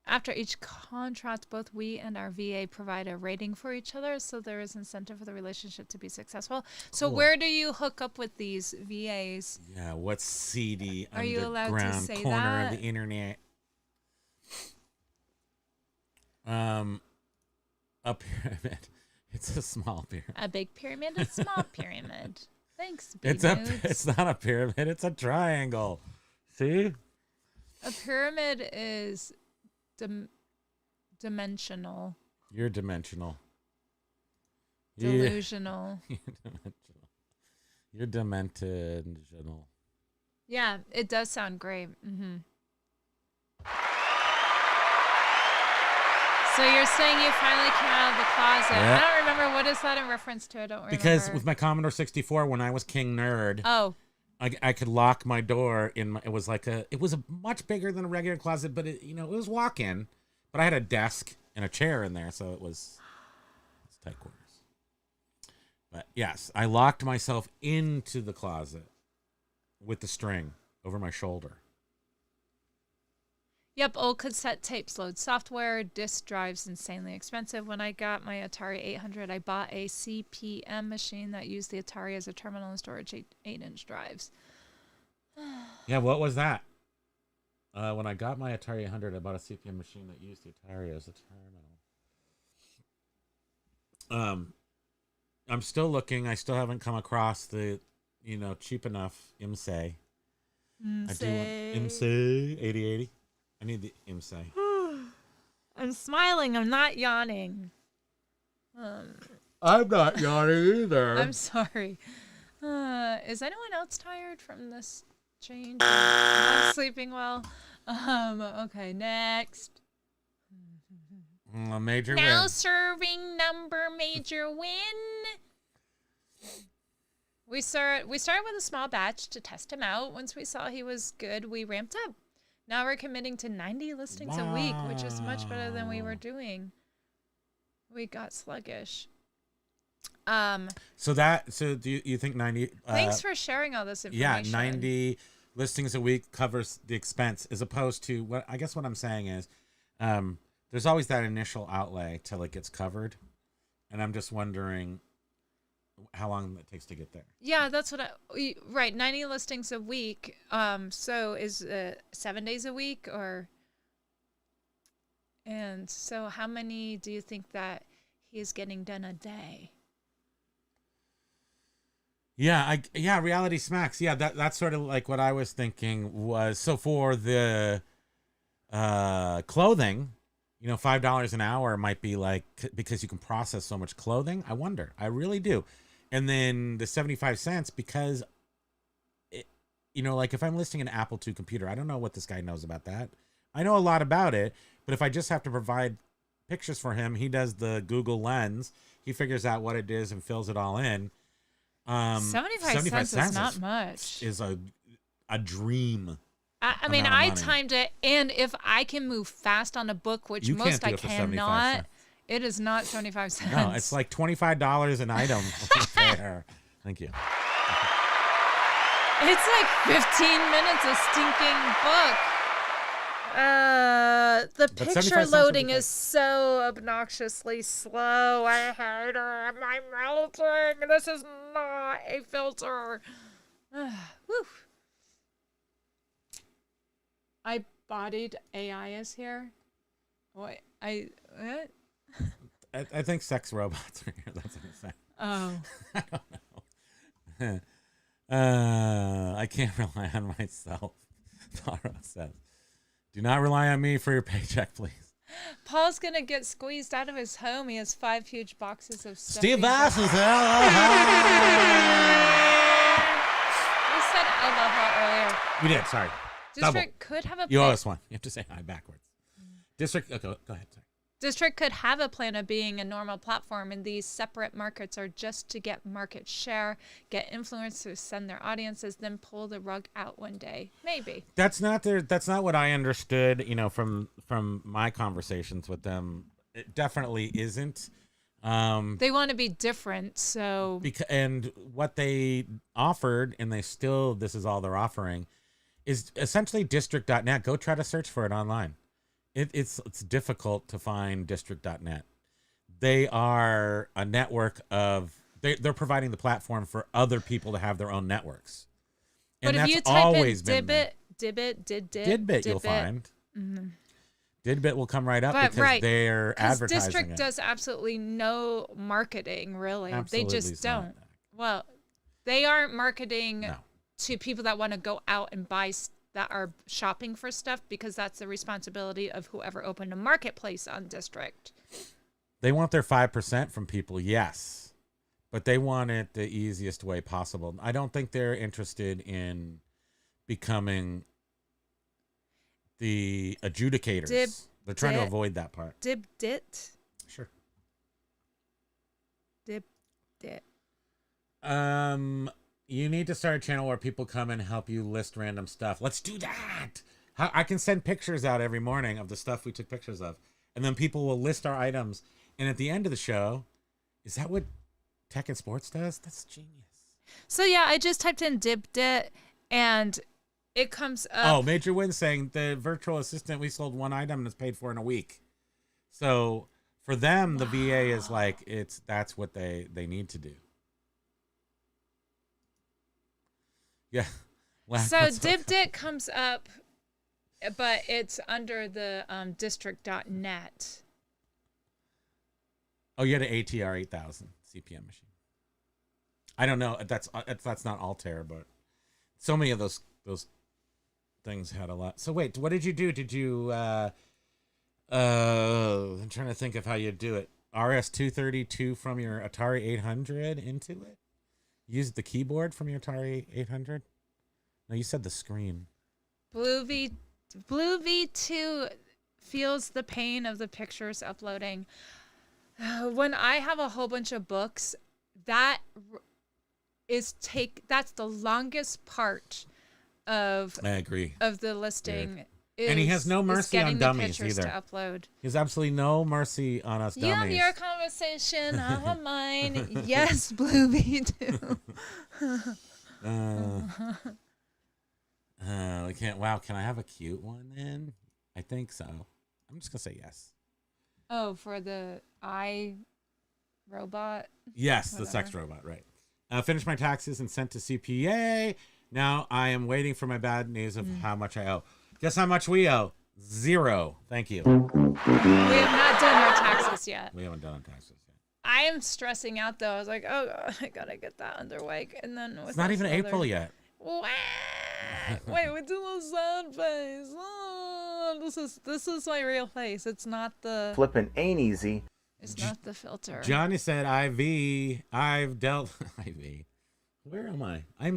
After each contract, both we and our VA provide a rating for each other, so there is incentive for the relationship to be successful. So Cool. where do you hook up with these VAs? Yeah, what seedy Are you allowed to underground say corner that? of the internet? A pyramid. It's a small pyramid. A big pyramid, a small pyramid. Thanks, It's B-Nudes. not a pyramid. It's a triangle. See? A pyramid is dimensional, You're dimensional. delusional. You're dimensional. Yeah, it does sound great. Mm-hmm. So you're saying you finally came out of the closet. Yeah. I don't remember. What is that in reference to? I don't remember. Because with my Commodore 64, when I was King Nerd, Oh, I could lock my door in. It was much bigger than a regular closet, but it was walk-in. But I had a desk and a chair in there, so it's tight quarters. But yes, I locked myself into the closet with the string over my shoulder. yep. Old cassette tapes load software. Disk drives insanely expensive. When I got my Atari 800, I bought a CPM machine that used the Atari as a terminal and storage 8-inch drives. Yeah, what was that? When I got my Atari 800, I bought a CPM machine that used the Atari as a terminal. I'm still looking. I still haven't come across the, cheap enough IMSA. I do want IMSA 8080. I need the IMSA. I'm smiling. I'm not yawning. I'm not yawning either. I'm sorry. Is anyone else tired from this change? I'm not sleeping well. Okay, next. A major Now win. serving number major win. We started with a small batch to test him out. Once we saw he was good, we ramped up. Now we're committing to 90 listings a week, which is much better than we were doing. We got sluggish. So do you think 90? Thanks for sharing all this information. Yeah, 90 listings a week covers the expense, as opposed to what I'm saying is, there's always that initial outlay till it gets covered, and I'm just wondering how long it takes to get there. Yeah, that's right. 90 listings a week. So is 7 days a week, and so how many do you think that he is getting done a day? Yeah, Reality Smacks. Yeah, that's sort of like what I was thinking was, so for the clothing, $5 an hour might be like, because you can process so much clothing. I wonder. I really do. And then the 75 cents, because like if I'm listing an Apple II computer, I don't know what this guy knows about that. I know a lot about it, but if I just have to provide pictures for him, he does the Google Lens. He figures out what it is and fills it all in. 75 cents is not much. Is a dream. I mean, I timed it, and if I can move fast on a book, which most I cannot, it is not 75 cents. No, it's like $25 an item. There. Thank you. It's like 15 minutes a stinking book. The picture loading is so obnoxiously slow. I hate it. I'm melting. This is not a filter. Whew. I bodied AI is here. What? What? I think sex robots are here. That's what I'm saying. Oh. I don't know. I can't rely on myself, Taro says. Do not rely on me for your paycheck, please. Paul's going to get squeezed out of his home. He has 5 huge boxes of stuff. Steve Bass is here. We said aloha earlier. We did, sorry. District could have a You owe us one. You have to say hi backwards. District, go ahead, sorry. District could have a plan of being a normal platform, and these separate markets are just to get market share, get influencers, send their audiences, then pull the rug out one day. Maybe. That's not what I understood, from my conversations with them. It definitely isn't. They want to be different, so and what they offered, and this is all they're offering, is essentially district.net. Go try to search for it online. It's difficult to find district.net. They are a network of they're providing the platform for other people to have their own networks. And but if you type in Dibbit, you'll find. Mm-hmm. Dibbit will come right up because they're advertising District it. does absolutely no marketing, really. Absolutely they just don't. Well, they aren't marketing to people that want to go out and buy that are shopping for stuff, because that's the responsibility of whoever opened a marketplace on District. They want their 5% from people, yes, but they want it the easiest way possible. I don't think they're interested in becoming the adjudicators. They're trying to avoid that part. Dibdit. Sure. Dibdit. You need to start a channel where people come and help you list random stuff. Let's do that. I can send pictures out every morning of the stuff we took pictures of, and then people will list our items. And at the end of the show, is that what Tech and Sports does? That's genius. So yeah, I just typed in Dibdit, and it comes up. Oh, Major Win saying the virtual assistant, we sold one item and it's paid for in a week. So for them, the VA is like, that's what they need to do. Yeah. So Dibdit comes up, but it's under the district.net. Oh, you had an ATR 8000 CPM machine. I don't know. That's not Altair, but so many of those things had a lot. So wait, what did you do? Did you I'm trying to think of how you do it. RS-232 from your Atari 800 into it? Use the keyboard from your Atari 800? No, you said the screen. Blue V2 feels the pain of the pictures uploading. When I have a whole bunch of books, that that's the longest part of I agree. of the listing. And he has no mercy on getting dummies the pictures either. to upload. He has absolutely no mercy on us You have dummies. your conversation, I have mine. Yes, Bluey too. We can't. Wow, can I have a cute one then? I think so. I'm just gonna say yes. Oh, for the robot. Yes, Whatever. the sex robot, right? Finished my taxes and sent to CPA. Now I am waiting for my bad news of how much I owe. Guess how much we owe? 0. Thank you. We have not done our taxes yet. We haven't done our taxes yet. I am stressing out though. I was like, oh God, I gotta get that underway. And then It's not even April yet. Wait, we do the sad face. Oh, this is my real face. It's not the Flipping ain't easy. It's not the filter. Johnny said I've dealt IV. Where am I? I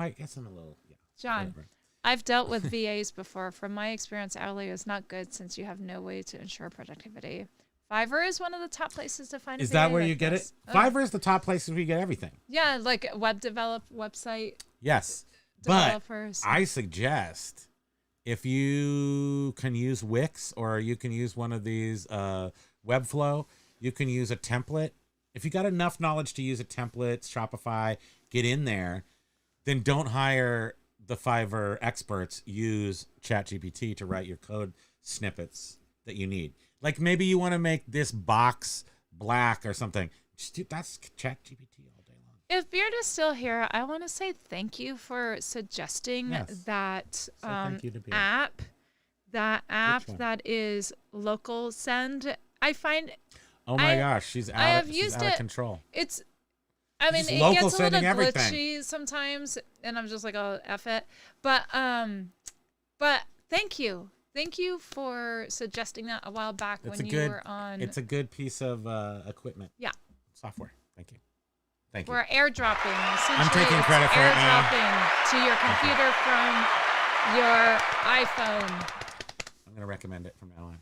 guess I'm a little John, whatever. I've dealt with VAs before. From my experience, hourly is not good since you have no way to ensure productivity. Fiverr is one of the top places to find a Is VA that where like you get this. it? Fiverr is the top place where you get everything. Yeah, like website Yes. developers. But I suggest if you can use Wix or you can use one of these Webflow, you can use a template. If you got enough knowledge to use a template, Shopify, get in there, then don't hire the Fiverr experts. Use ChatGPT to write your code snippets that you need. Like maybe you want to make this box black or something. That's ChatGPT all day long. If Beard is still here, I want to say thank you for suggesting that thank you to Beard. app. That app one? that is local send. I find Oh my gosh, she's out of control. It's I mean, Just it local gets a little sending everything. glitchy sometimes, and I'm just like, oh, F it. But thank you. Thank you for suggesting that a while back when you were on. It's a good piece of equipment. Yeah. Software. Thank you. Thank you. We're airdropping. I'm taking credit for it now. Airdropping to your computer from your iPhone. I'm going to recommend it from now on.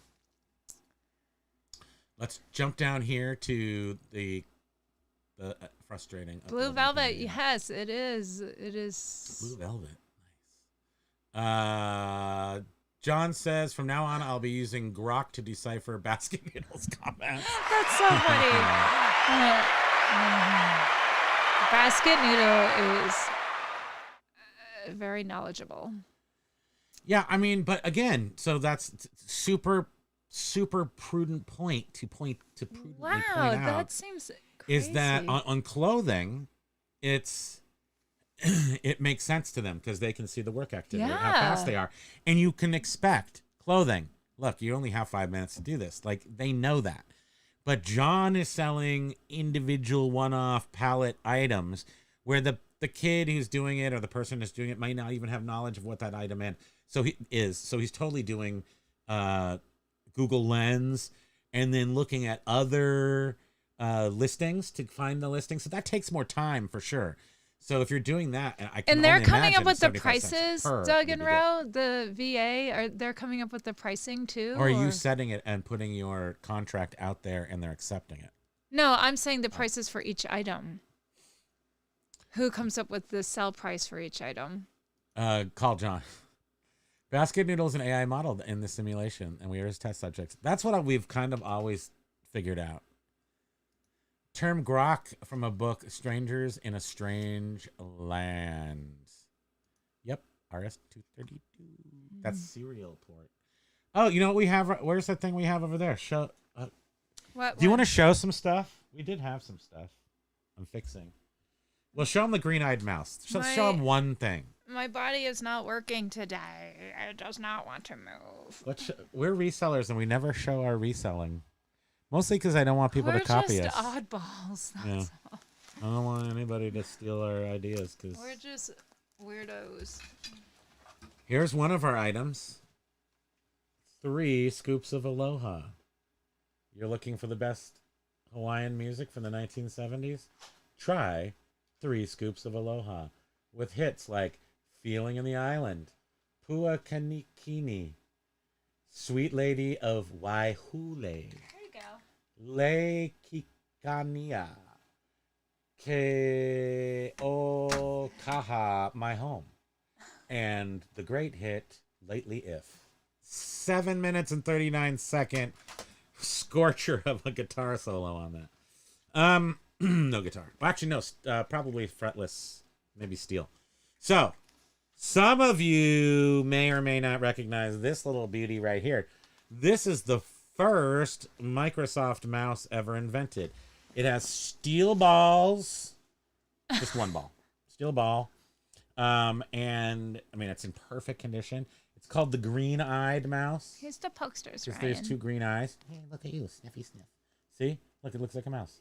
Let's jump down here to the frustrating. Blue Velvet, yes, it is. It is. Blue Velvet. Nice. John says, from now on, I'll be using Grok to decipher Basket Noodles comments. That's so funny. Basket Noodle is very knowledgeable. Yeah, I mean, but again, so that's super prudent point to prudently point out. That seems crazy. Is that on clothing, it makes sense to them because they can see the work activity, how fast they are. And you can expect clothing. Look, you only have 5 minutes to do this. Like, they know that. But John is selling individual one-off pallet items where the kid who's doing it or the person who's doing it might not even have knowledge of what that item is. So he's totally doing Google Lens and then looking at other listings to find the listing. So that takes more time for sure. So if you're doing that, and they're coming up with the 75 prices, Doug and Roe, the VA, they're coming up with the pricing too? Or are you setting it and putting your contract out there and they're accepting it? No, I'm saying the prices for each item. Who comes up with the sell price for each item? Call John. Basket Noodle's an AI model in the simulation, and we are his test subjects. That's what we've kind of always figured out. Term grok from a book, Strangers in a Strange Land. Yep, RS-232. That's serial port. Oh, you know what we have? Where's that thing we have over there? Show. What? Do you want to show some stuff? We did have some stuff. I'm fixing. Well, show them the green-eyed mouse. Show them one thing. My body is not working today. It does not want to move. We're resellers, and we never show our reselling. Mostly because I don't want people to copy us. We're just oddballs. That's all. I don't want anybody to steal our ideas. We're just weirdos. Here's one of our items. 3 scoops of Aloha. You're looking for the best Hawaiian music from the 1970s? Try 3 scoops of Aloha with hits like Feeling in the Island, Pua Kanikini, Sweet Lady of Waihule, There you go. Le Kikania, K.O. Kaha, My Home. And the great hit, Lately If. 7 minutes and 39-second scorcher of a guitar solo on that. No guitar. Well, actually, no. Probably fretless, maybe steel. So, some of you may or may not recognize this little beauty right here. This is the first Microsoft mouse ever invented. It has steel balls, just one ball, steel ball, and I mean it's in perfect condition. It's called the green-eyed mouse. Here's the posters, Because Ryan. there's two green eyes. Hey, look at you, sniffy sniff. See? Look, it looks like a mouse.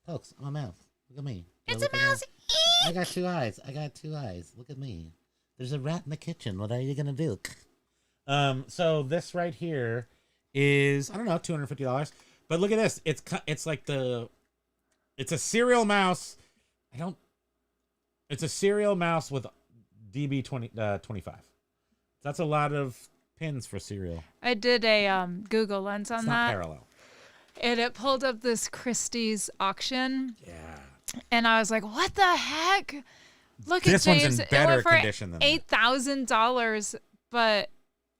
Pokes, I'm a mouse. Look at me. It's Look a at mouse. me. I got 2 eyes. Look at me. There's a rat in the kitchen. What are you gonna do? So this right here is, I don't know, $250. But look at this. It's like it's a serial mouse. It's a serial mouse with DB 25. That's a lot of pins for serial. I did a Google Lens on It's that. not parallel. And it pulled up this Christie's auction. Yeah. And I was like, what the heck? Look This at one's James. in It better went for condition than that. $8,000, but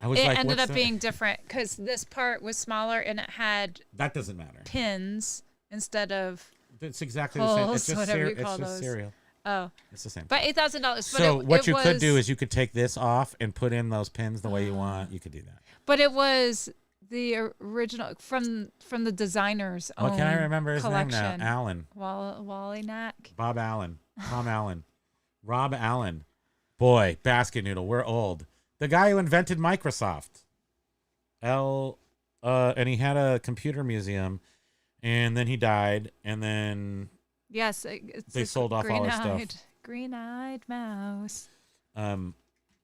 I was it like, ended what's up that? being different because this part was smaller and it had That doesn't matter. pins instead of It's exactly the same. holes, It's just, whatever you call it's just those. cereal. Oh, It's the same. but $8,000. So what you could do is you could take this off and put in those pins the way you want. You could do that. But it was the original from the designer's Oh, own can I remember his collection. name now? Allen. Wally Knack. Bob Allen. Tom Allen. Rob Allen. Boy, basket noodle. We're old. The guy who invented Microsoft. And he had a computer museum, and then he died, and then Yes, it's They a sold off all his stuff. Green-eyed mouse.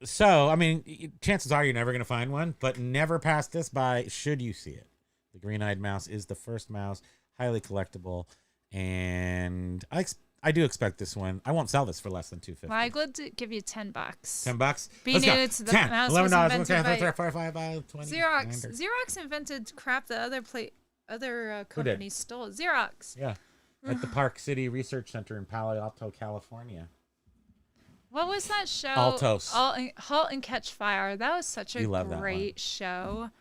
So, I mean, chances are you're never going to find one, but never pass this by should you see it. The green-eyed mouse is the first mouse, highly collectible, and I do expect this one. I won't sell this for less than $250. Well, I would give you $10. $10? Being Let's go. it's the 10, mouse $11, was invented by 20. Xerox invented crap that other companies stole. Xerox. Yeah, at the Park City Research Center in Palo Alto, California. What was that show? Altos. Halt and Catch Fire. That was such a You love that great show.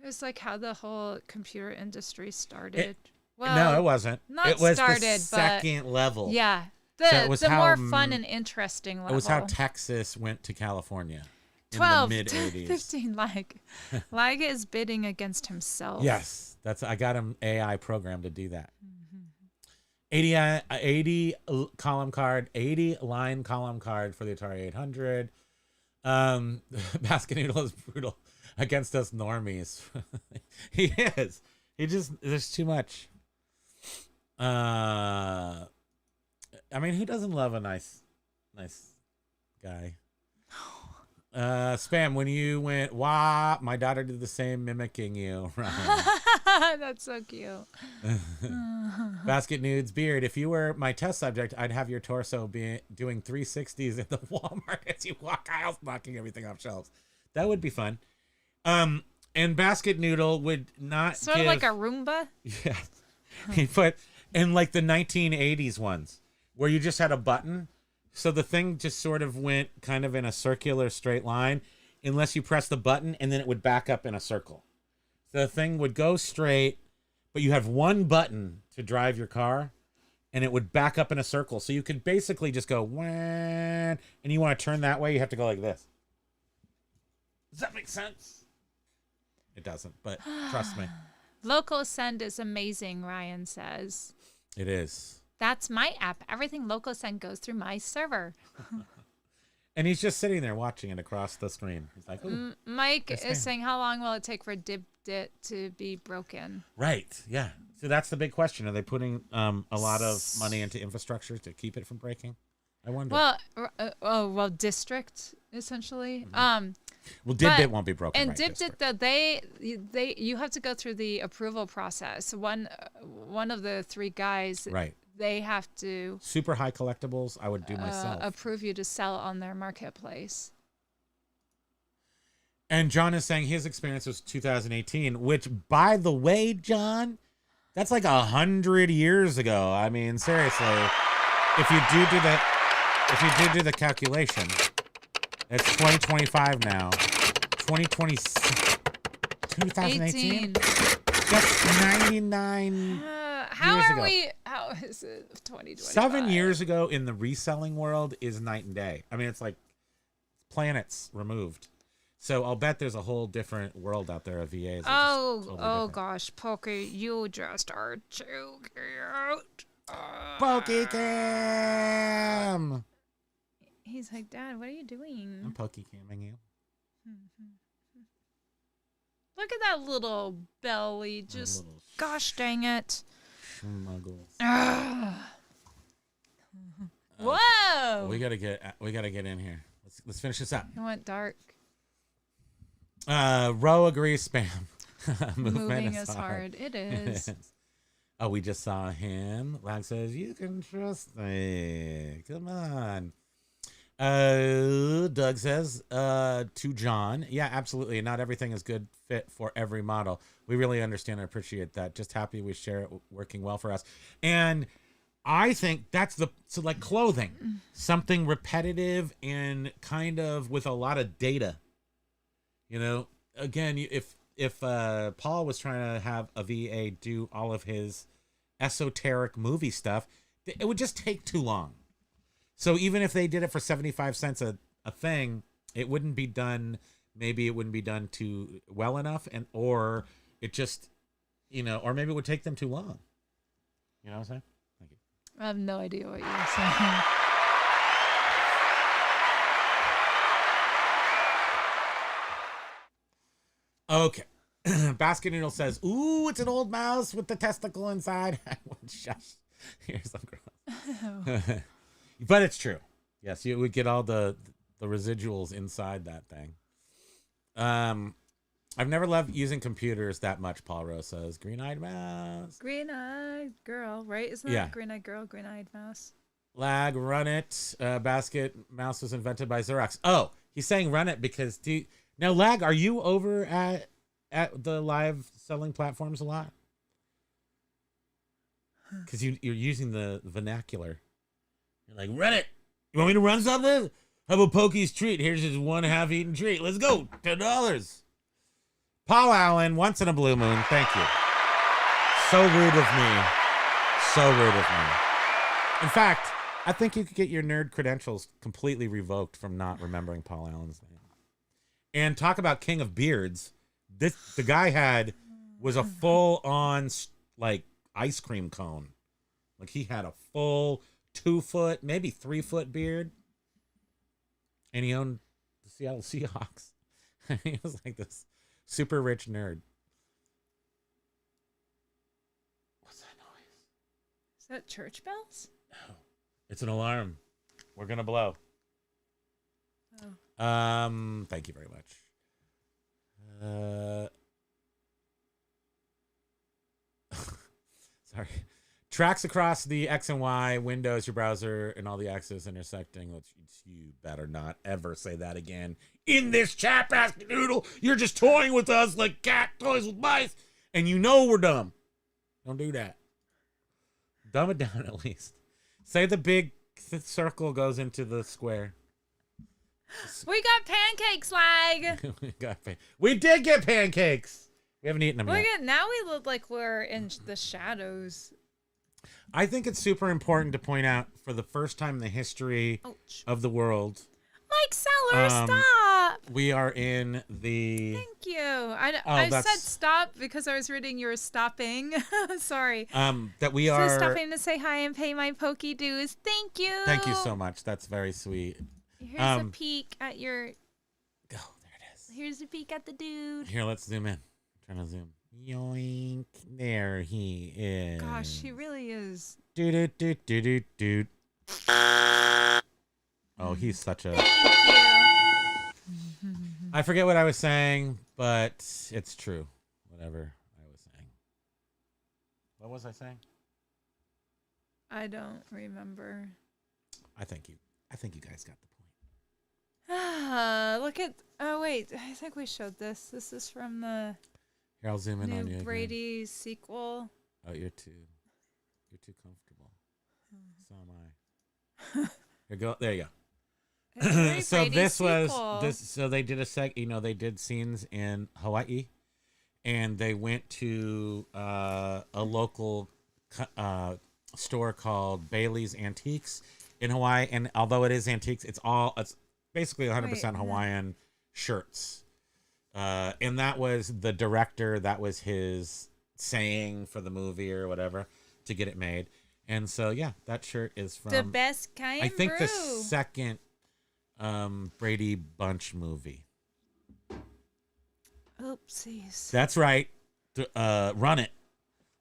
It was like how the whole computer industry started. Well, No, it wasn't. not It was started, the but- second level. yeah. So it was The how, more fun and interesting level. It was how Texas went to California 12, in the mid-'80s. 15, like is bidding against himself. Yes, I got him AI programmed to do that. 80 column card, 80 line column card for the Atari 800. Basket Noodle is brutal against us normies. He is. There's too much. I mean, who doesn't love a nice guy? Spam, when you went, wah, my daughter did the same mimicking you. That's so cute. Basket Nudes Beard, if you were my test subject, I'd have your torso be doing 360s at the Walmart as you walk aisles, knocking everything off shelves. That would be fun. And Basket Noodle would not Sort of like a Roomba. Yeah. He put in like the 1980s ones where you just had a button. So the thing just sort of went kind of in a circular straight line unless you press the button, and then it would back up in a circle. So the thing would go straight, but you have one button to drive your car, and it would back up in a circle. So you could basically just go, wah, and you want to turn that way, you have to go like this. Does that make sense? It doesn't, but trust me. Local Send is amazing, Ryan says. It is. That's my app. Everything Local Send goes through my server. And he's just sitting there watching it across the screen. He's like, ooh. Mike Yes, is ma'am. saying, how long will it take for Dibbit to be broken? Right. Yeah. So that's the big question. Are they putting a lot of money into infrastructure to keep it from breaking? I wonder. Well, District, essentially. Well, Dibbit but- won't be broken. And right, Dibbit, District. though, you have to go through the approval process. One of the three guys, Right. they have to Super high collectibles, I would do myself. approve you to sell on their marketplace. And John is saying his experience was 2018, which, by the way, John, that's like 100 years ago. I mean, seriously. if you do the calculation, it's 2025 now. 2018. That's 99 How years are ago. How is it 2025? 7 years ago in the reselling world is night and day. I mean, it's like planets removed. So I'll bet there's a whole different world out there of VAs. Oh, Totally oh different. gosh, Pokey, you just are too cute. Pokecam! He's like, Dad, what are you doing? I'm pokecamming you. Look at that little belly. Just, little gosh dang it. Schmuggles. Whoa! We gotta get in here. Let's finish this up. It went dark. Row agrees spam. Moving is hard. It is. Oh, we just saw him. Lag says, you can trust me. Come on. Doug says, to John, yeah, absolutely. Not everything is good fit for every model. We really understand and appreciate that. Just happy we share it working well for us. And I think that's so like clothing, something repetitive and kind of with a lot of data. You know, again, if Paul was trying to have a VA do all of his esoteric movie stuff, it would just take too long. So even if they did it for 75 cents a thing, it wouldn't be done. Maybe it wouldn't be done too well enough, or it just, or maybe it would take them too long. You know what I'm saying? Thank you. I have no idea what you're saying. Okay. Basket Noodle says, ooh, it's an old mouse with the testicle inside. I would shush. Here's some girl. But it's true. Yes, you would get all the residuals inside that thing. I've never loved using computers that much, Paul Rose says. Green-eyed mouse. Green-eyed girl, right? Isn't that green-eyed girl, green-eyed mouse? Lag, run it. Basket mouse was invented by Xerox. Oh, he's saying run it because now, Lag, are you over at the live selling platforms a lot? Because you're using the vernacular. You're like, run it. You want me to run something? How about Pokey's treat? Here's his one half-eaten treat. Let's go. $10. Paul Allen, once in a blue moon. Thank you. So rude of me. So rude of me. In fact, I think you could get your nerd credentials completely revoked from not remembering Paul Allen's name. And talk about king of beards. The guy was a full-on like ice cream cone. Like he had a full 2-foot, maybe 3-foot beard. And he owned the Seattle Seahawks. He was like this super rich nerd. What's that noise? Is that church bells? No. It's an alarm. We're going to blow. Oh. Thank you very much. Sorry. Tracks across the X and Y, Windows, your browser, and all the axes intersecting. You better not ever say that again in this chat, Basket Noodle. You're just toying with us like cat toys with mice, and you know we're dumb. Don't do that. Dumb it down at least. Say the big circle goes into the square. We got pancakes, Lag. We did get pancakes. We haven't eaten them Look yet. at now. We look like we're in the shadows. I think it's super important to point out for the first time in the history of the world. Mike Seller, stop. We are in the... Thank you. I said stop because I was reading you were stopping. Sorry. That we are... stopping to say hi and pay my pokey dues. Thank you. Thank you so much. That's very sweet. Here's a peek at your... Oh, there it is. Here's a peek at the dude. Here, let's zoom in. I'm trying to zoom. Yoink. There he is. Gosh, he really is. Do. Oh, he's such a... Thank you. I forget what I was saying, but it's true. Whatever I was saying. What was I saying? I don't remember. I think you guys got the point. Look at... Oh, wait. I think we showed this. This is from the... Here, I'll zoom in on you again. Brady sequel. Oh, you're too comfortable. So am I. There you go. Very So Brady this was sequel. this. So they did they did scenes in Hawaii, and they went to a local store called Bailey's Antiques in Hawaii. And although it is antiques, it's basically 100% Hawaiian shirts. And that was the director. That was his saying for the movie or whatever to get it made. And so yeah, that shirt is from The best kind. I think brew. the second Brady Bunch movie. Oopsies. That's right. Run it.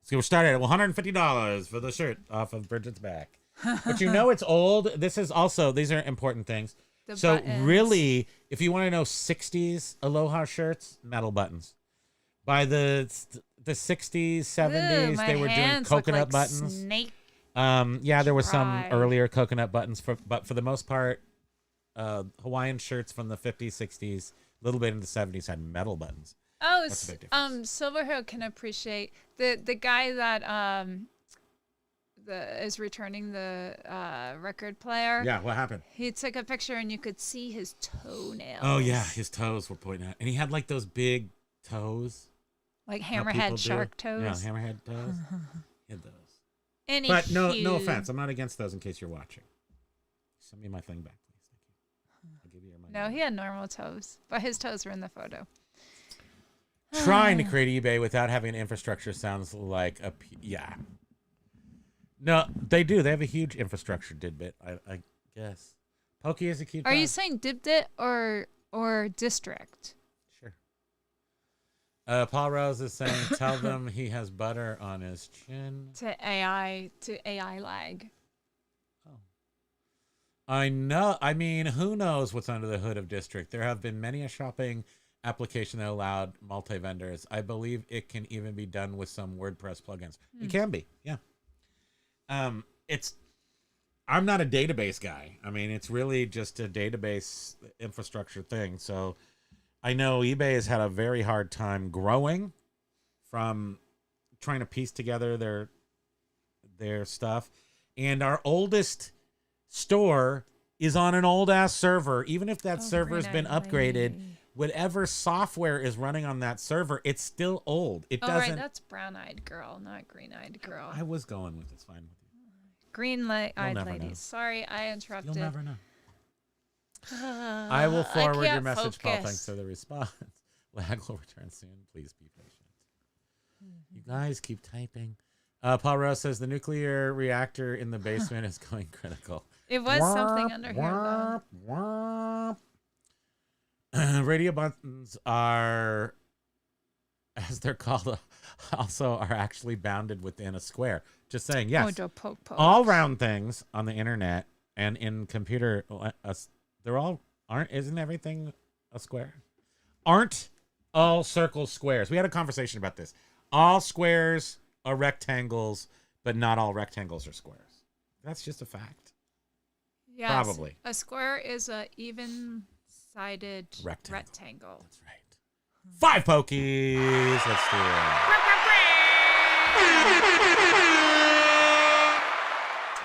So we're started at $150 for the shirt off of Bridget's back. But you know it's old. This is also, these are important things. The So buttons. really, if you want to know 60s Aloha shirts, metal buttons. By the 60s, 70s, Ooh, my they were doing hands look coconut like buttons. Snake. Yeah, there were some Tried. earlier coconut buttons, but for the most part, Hawaiian shirts from the 50s, 60s, a little bit into the 70s had metal buttons. Oh, That's a big difference. Silverhill can appreciate the guy that is returning the record player. Yeah, what happened? He took a picture and you could see his toenails. Oh yeah, his toes were pointing out, and he had like those big toes, like how people hammerhead do. shark toes. Yeah, hammerhead toes. He had those. Any But no offense. I'm not against those. In case you're watching, send me my thing back, please. Thank you. I'll give you your money. No, he had normal toes, but his toes were in the photo. Trying to create eBay without having an infrastructure sounds like yeah. No, they do. They have a huge infrastructure. Didbit, I guess. Pokey is a cute. Are you dog. saying Dibdit or district? Sure. Paul Rose is saying, "Tell them he has butter on his chin." To AI lag. Oh. I know. I mean, who knows what's under the hood of District? There have been many a shopping application that allowed multi-vendors. I believe it can even be done with some WordPress plugins. It can be, yeah. I'm not a database guy. I mean, it's really just a database infrastructure thing. So I know eBay has had a very hard time growing from trying to piece together their stuff. And our oldest store is on an old ass server. Even if that server has been upgraded, whatever software is running on that server, it's still old. It Oh, doesn't. right, that's brown-eyed girl, not green-eyed girl. I was going with it's fine with you. Green-eyed never ladies. know. Sorry, I interrupted. You'll never know. I will forward your can't message, Paul. focus. Thanks for the response. Lag will return soon. Please be patient. You guys keep typing. Paul Rose says the nuclear reactor in the basement is going critical. It was something under here, though. Radio buttons are, as they're called, also are actually bounded within a square. Just saying, yes. Oh, to poke. All round things on the internet and in computer, isn't everything a square? Aren't all circles squares? We had a conversation about this. All squares are rectangles, but not all rectangles are squares. That's just a fact. Yes, Probably. a square is a even-sided rectangle. That's right. 5 pokies. Let's do it.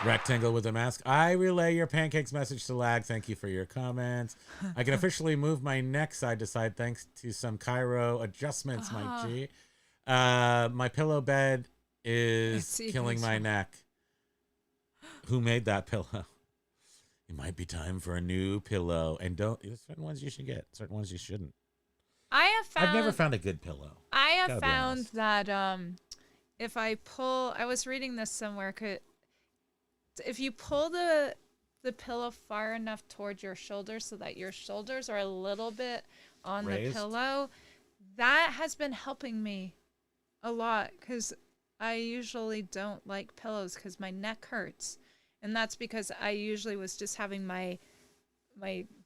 Rectangle with a mask. I relay your pancakes message to Lag. Thank you for your comments. I can officially move my neck side to side thanks to some Cairo adjustments, my G. My pillow bed is killing my neck. Who made that pillow? It might be time for a new pillow. And there's certain ones you should get, certain ones you shouldn't. I've never found a good pillow. I have found that if I pull, I was reading this somewhere, if you pull the pillow far enough towards your shoulders so that your shoulders are a little bit on Raised? the pillow, that has been helping me a lot because I usually don't like pillows because my neck hurts. And that's because I usually was just having my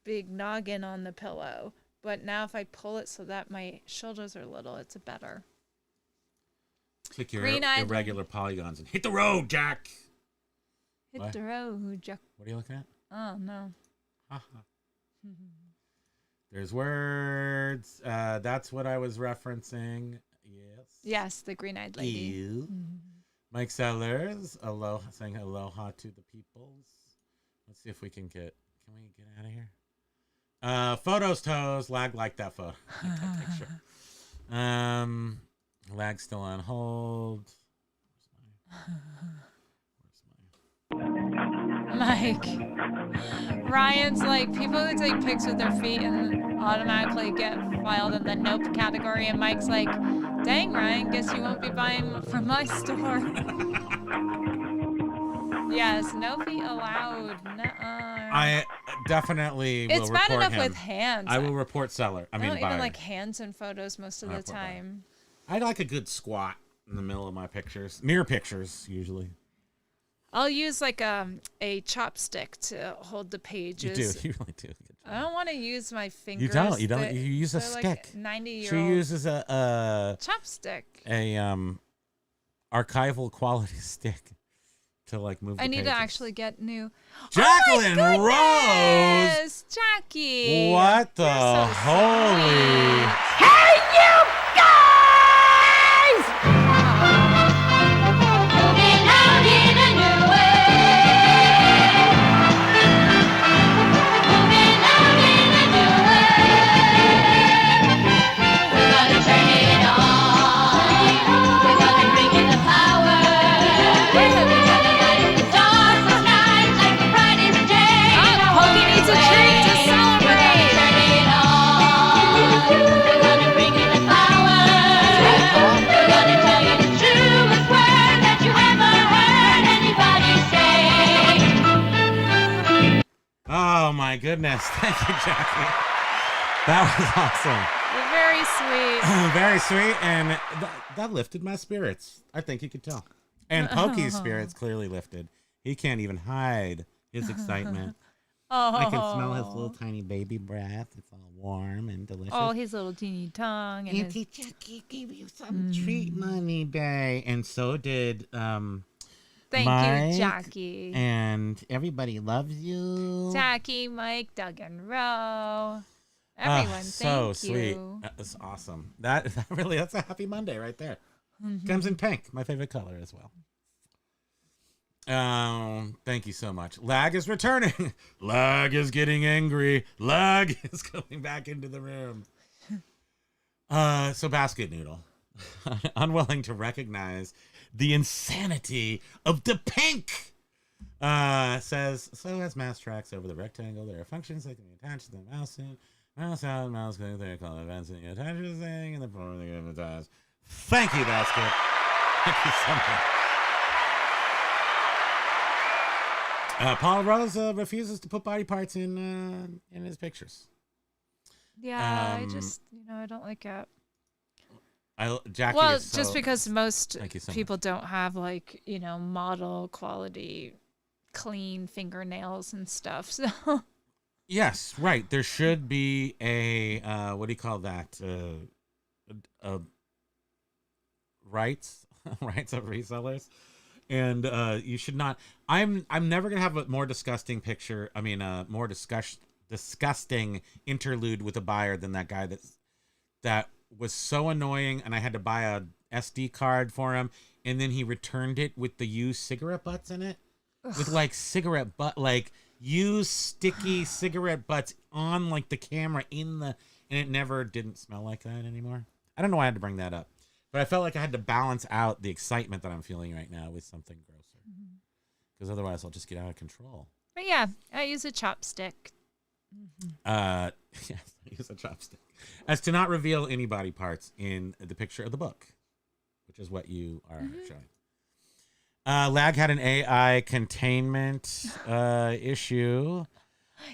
big noggin on the pillow. But now if I pull it so that my shoulders are little, it's better. Click your Green-eyed irregular polygons and hit the road, Jack. Hit What? the road, Jack. What are you looking at? Oh, no. There's words. That's what I was referencing. Yes. Yes, the green-eyed lady. You. Mike Sellers, aloha, saying aloha to the peoples. Let's see if we can get out of here? Photos toes. Lag like that photo. That picture. Lag still on hold. Mike. Ryan's like, people who take pics with their feet and automatically get filed in the nope category. And Mike's like, dang, Ryan, guess you won't be buying from my store. Yes, no feet allowed. Nuh-uh. I definitely will It's report bad enough him. with hands. I will report seller. I I mean, don't buyer. even like hands in photos most of the time. I like a good squat in the middle of my pictures. Mirror pictures, usually. I'll use like a chopstick to hold the pages. You do. You really do. I don't want to use my fingers. You don't. You don't. You use a They're stick. like 90-year-old. She uses a chopstick. Archival quality stick to like move. I the need pages. to actually get new. Jacqueline oh my Rose. goodness, Jackie. What the You're so holy? sweet. Hey, you guys! Moving out in a new way. Moving out in a new way. We're gonna turn it on. We're gonna bring in the power. We're gonna light the stars and night like the brightest day. Pokey needs a treat to celebrate. Turn it on. We're gonna bring in the power. We're gonna tell you the truest word that you ever heard anybody say. Oh my goodness! Thank you, Jackie. That was awesome. You're very sweet. Very sweet, and that lifted my spirits. I think you could tell. And Pokey's spirits clearly lifted. He can't even hide his excitement. Oh. I can smell his little tiny baby breath. It's all warm and delicious. Oh, his little teeny tongue. And Auntie Jackie gave you some treat money, bae. And so did Thank Mike, you, Jackie. and everybody loves you. Jackie, Mike, Doug, and Ro. Everyone, so thank sweet. you. That's awesome. That's a happy Monday right there. Comes in pink, my favorite color as well. Thank you so much. Lag is returning. Lag is getting angry. Lag is coming back into the room. So Basket Noodle, unwilling to recognize the insanity of the pink, says, so as mouse tracks over the rectangle, there are functions that can be attached to the mouse in. Mouse out, mouse click, they're called events, and you attach the thing, and the form they give it. Thank you, Basket. Thank you so much. Paul Rose refuses to put body parts in his pictures. Yeah, I don't like it. Jackie Well, is so, just because most Thank you so people don't have model quality clean fingernails and stuff. So Yes, right. There should be a what do you call that? Rights of resellers, and you should not. I'm never gonna have a more disgusting picture. I mean, more disgusting interlude with a buyer than that guy that was so annoying, and I had to buy a SD card for him, and then he returned it with the used cigarette butts in it, with like cigarette butt, like used sticky cigarette butts on like the camera and it never didn't smell like that anymore. I don't know why I had to bring that up, but I felt like I had to balance out the excitement that I'm feeling right now with something grosser, because otherwise I'll just get out of control. but yeah, I use a chopstick. Yes, I use a chopstick. As to not reveal any body parts in the picture of the book, which is what you are showing. Lag had an AI containment issue.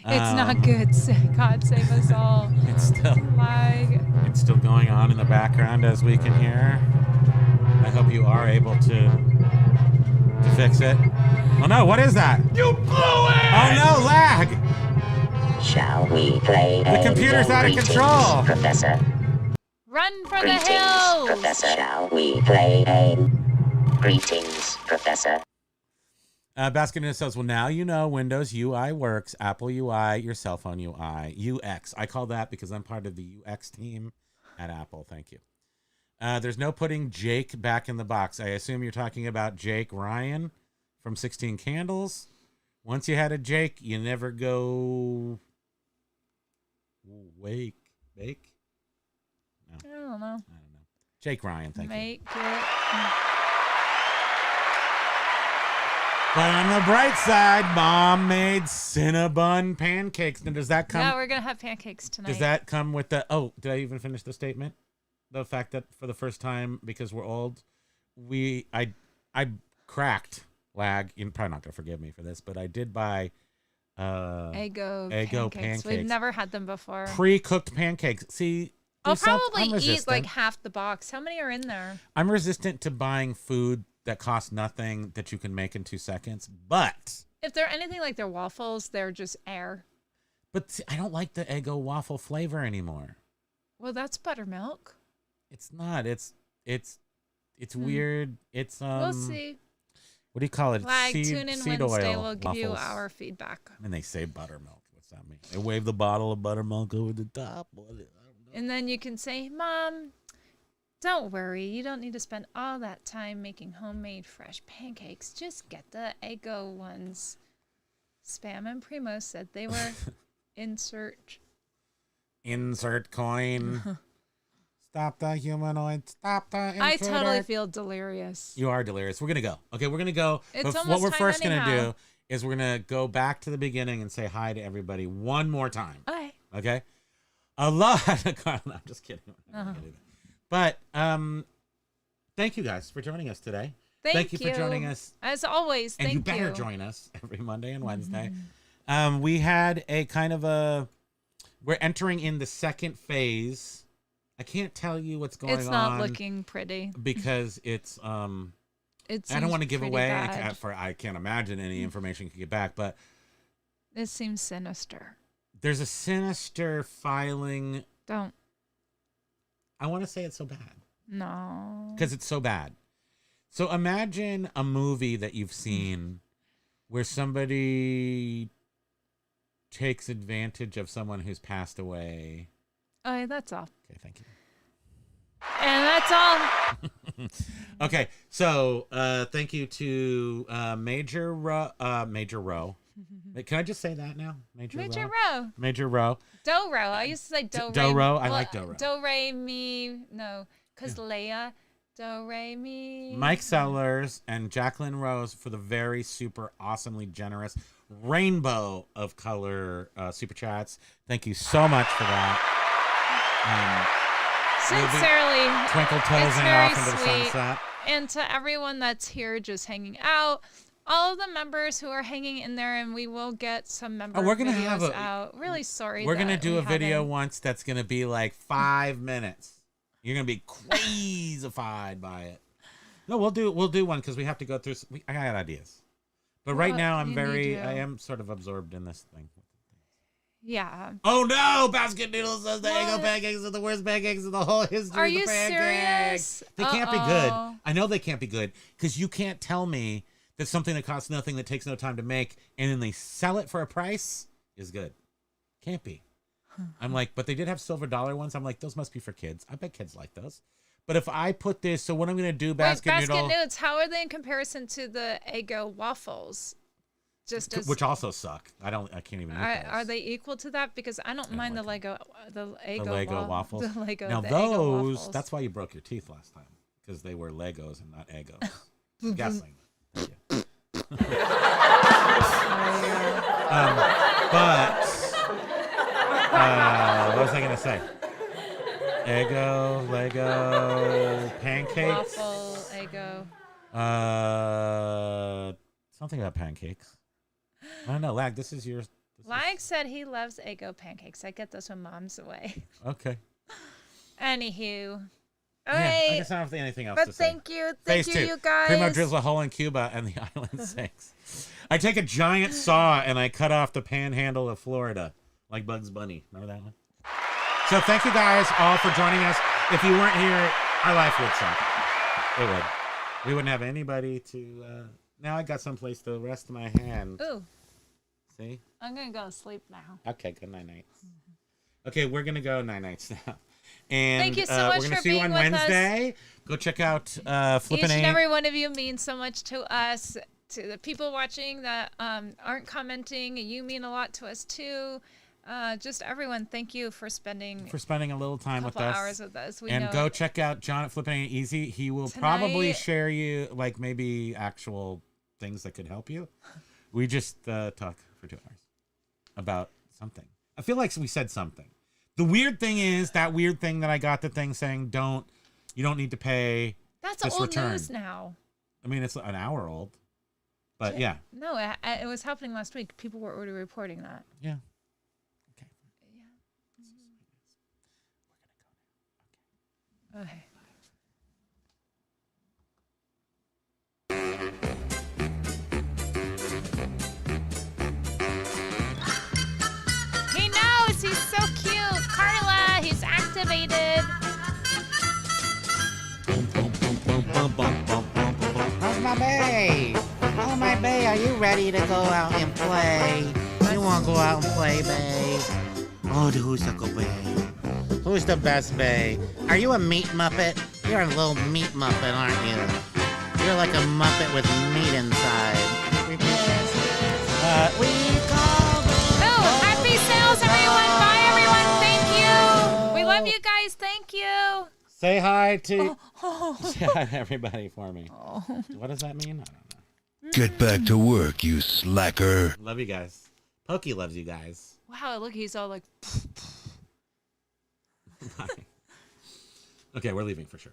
It's not good. God save us all. It's still Lag. it's still going on in the background as we can hear. I hope you are able to fix it. Oh no, what is that? You blew it! Oh no, lag! Shall we play The computer's out of control! Professor. Run for the Greetings, hills. Professor. Shall we play a Greetings, Professor. Basket News says, well, now you know Windows UI works, Apple UI, your cell phone UI, UX. I call that because I'm part of the UX team at Apple. Thank you. There's no putting Jake back in the box. I assume you're talking about Jake Ryan from 16 Candles, Once you had a Jake, you never go bake. No, I don't know. Jake Ryan, thank you. Make it. But on the bright side, Mom made Cinnabon pancakes. Now, does that come? Yeah, we're gonna have pancakes tonight. Does that come with the? Oh, did I even finish the statement? The fact that for the first time, because we're old, I cracked lag. You're probably not gonna forgive me for this, but I did buy Eggo pancakes. We've never had them before. Pre-cooked pancakes. See, I'll I'm probably eat resistant. like half the box. How many are in there? I'm resistant to buying food that costs nothing that you can make in 2 seconds. But If they're anything like their waffles, they're just air. But see, I don't like the Eggo waffle flavor anymore. Well, that's buttermilk. It's not. It's weird. It's We'll see. What do you call it? Like, tune in seed Wednesday. oil We'll give you waffles. our feedback. And they say buttermilk. What's that mean? They wave the bottle of buttermilk over the top. I don't know. And then you can say, Mom, don't worry. You don't need to spend all that time making homemade fresh pancakes. Just get the Eggo ones. Spam and Primo said they were insert coin. Stop the humanoid. Stop the intruder. I totally feel delirious. You are delirious. We're going to go. Okay, we're going to go. It's But almost what we're time first going to anyhow. do is we're going to go back to the beginning and say hi to everybody one more time. Okay. Okay? A lot of... I'm just kidding. I'm not gonna do that. But thank you guys for joining us today. Thank you for joining us. As always, And thank you better you. join us every Monday and Wednesday. We had a kind of a... We're entering in the second phase. I can't tell you what's going on. It's not looking pretty. Because it's... I don't want to give away. I can't imagine any information can get back, but It seems sinister. there's a sinister filing. Don't. I want to say it's so bad No. because it's so bad. So imagine a movie that you've seen where somebody takes advantage of someone who's passed away. Oh, that's all. Okay, thank you. And that's all. Okay, so thank you to Major Row. Wait, can I just say that now? Major Row. Major Row. Do Row. I used to say Do Re. Do Row? I like Do Row. Do Re Mi. No, because Leia. Do Re Mi. Mike Sellers and Jacqueline Rose for the very super awesomely generous rainbow of color super chats. Thank you so much for that. Sincerely, Twinkle it's toesing very off into the sweet. sunset. And to everyone that's here just hanging out, all of the members who are hanging in there, and we will get some member we're gonna videos have out. Really sorry. We're gonna that do we a video haven't- once that's gonna be like 5 minutes. You're gonna be crazified by it. No, we'll do one because we have to go through. I got ideas, but right Well, now you need to. I am sort of absorbed in this thing. Yeah. Oh no! Basket Noodles says the Eggo What? pancakes are the worst pancakes in the whole history Are of the you pancakes. serious? They can't be good. Uh-oh. I know they can't be good because you can't tell me that something that costs nothing, that takes no time to make, and then they sell it for a price is good. Can't be. I'm like, but they did have silver dollar ones. I'm like, those must be for kids. I bet kids like those. But if I put this, so what I'm gonna do, Wait, basket noodle, Nudes, how are they in comparison to the Eggo waffles? Just as which also suck. I can't even. Eat those. are they equal to that? Because I don't mind the like Eggo, the Eggo, The Lego waffles. The Lego, Now the Eggo those, waffles. that's why you broke your teeth last time, because they were Legos and not Eggos. Guessing. Thank you. But what was I gonna say? Eggo, Lego, pancakes. Waffle, Eggo. Something about pancakes. I don't know. Lag, this is yours. Lag said he loves Eggo pancakes. I get those when Mom's away. Okay. Anywho. All Yeah, I right. guess I don't have anything else But to say. thank you, Phase two. you guys. Primo drills a hole in Cuba and the island sinks. I take a giant saw and I cut off the panhandle of Florida like Bugs Bunny. Remember that one? So thank you guys all for joining us. If you weren't here, our life would suck. It would. We wouldn't have anybody to... Now I got someplace to rest my hand. Ooh, See? I'm going to go to sleep now. Okay, good night nights. Okay, we're going to go night nights now. And Thank you so much we're gonna for see you being on with us. Wednesday. Go check out Each Flippin' and A. every one of you means so much to us. to the people watching that aren't commenting. You mean a lot to us too. Just everyone, thank you for spending a little time with us. hours with us. We and know go check out John at Flipping Ain't Easy. He will probably share you like maybe actual things that could help you. We just talk for 2 hours about something. I feel like we said something. The weird thing is that weird thing that I got the thing saying you don't need to pay. That's this old return. news now. I mean, it's an hour old, but yeah. No, it was happening last week. People were already reporting that. Yeah. Okay. Yeah. Okay. He knows. He's so cute. Carla, he's activated. How's my bay? Oh, my bay, are you ready to go out and play? You want to go out and play, bay? Oh, who's the good bay? Who's the best bay? Are you a meat muppet? You're a little meat muppet, aren't you? You're like a muppet with meat inside. We call Oh, happy sales, everyone. Bye, everyone. Thank you. We love you guys. Thank you. Say hi to say hi to everybody for me. What does that mean? I don't know. Get back to work, you slacker. Love you guys. Pokey loves you guys. Wow, look, he's all like. Bye. Okay, we're leaving for sure.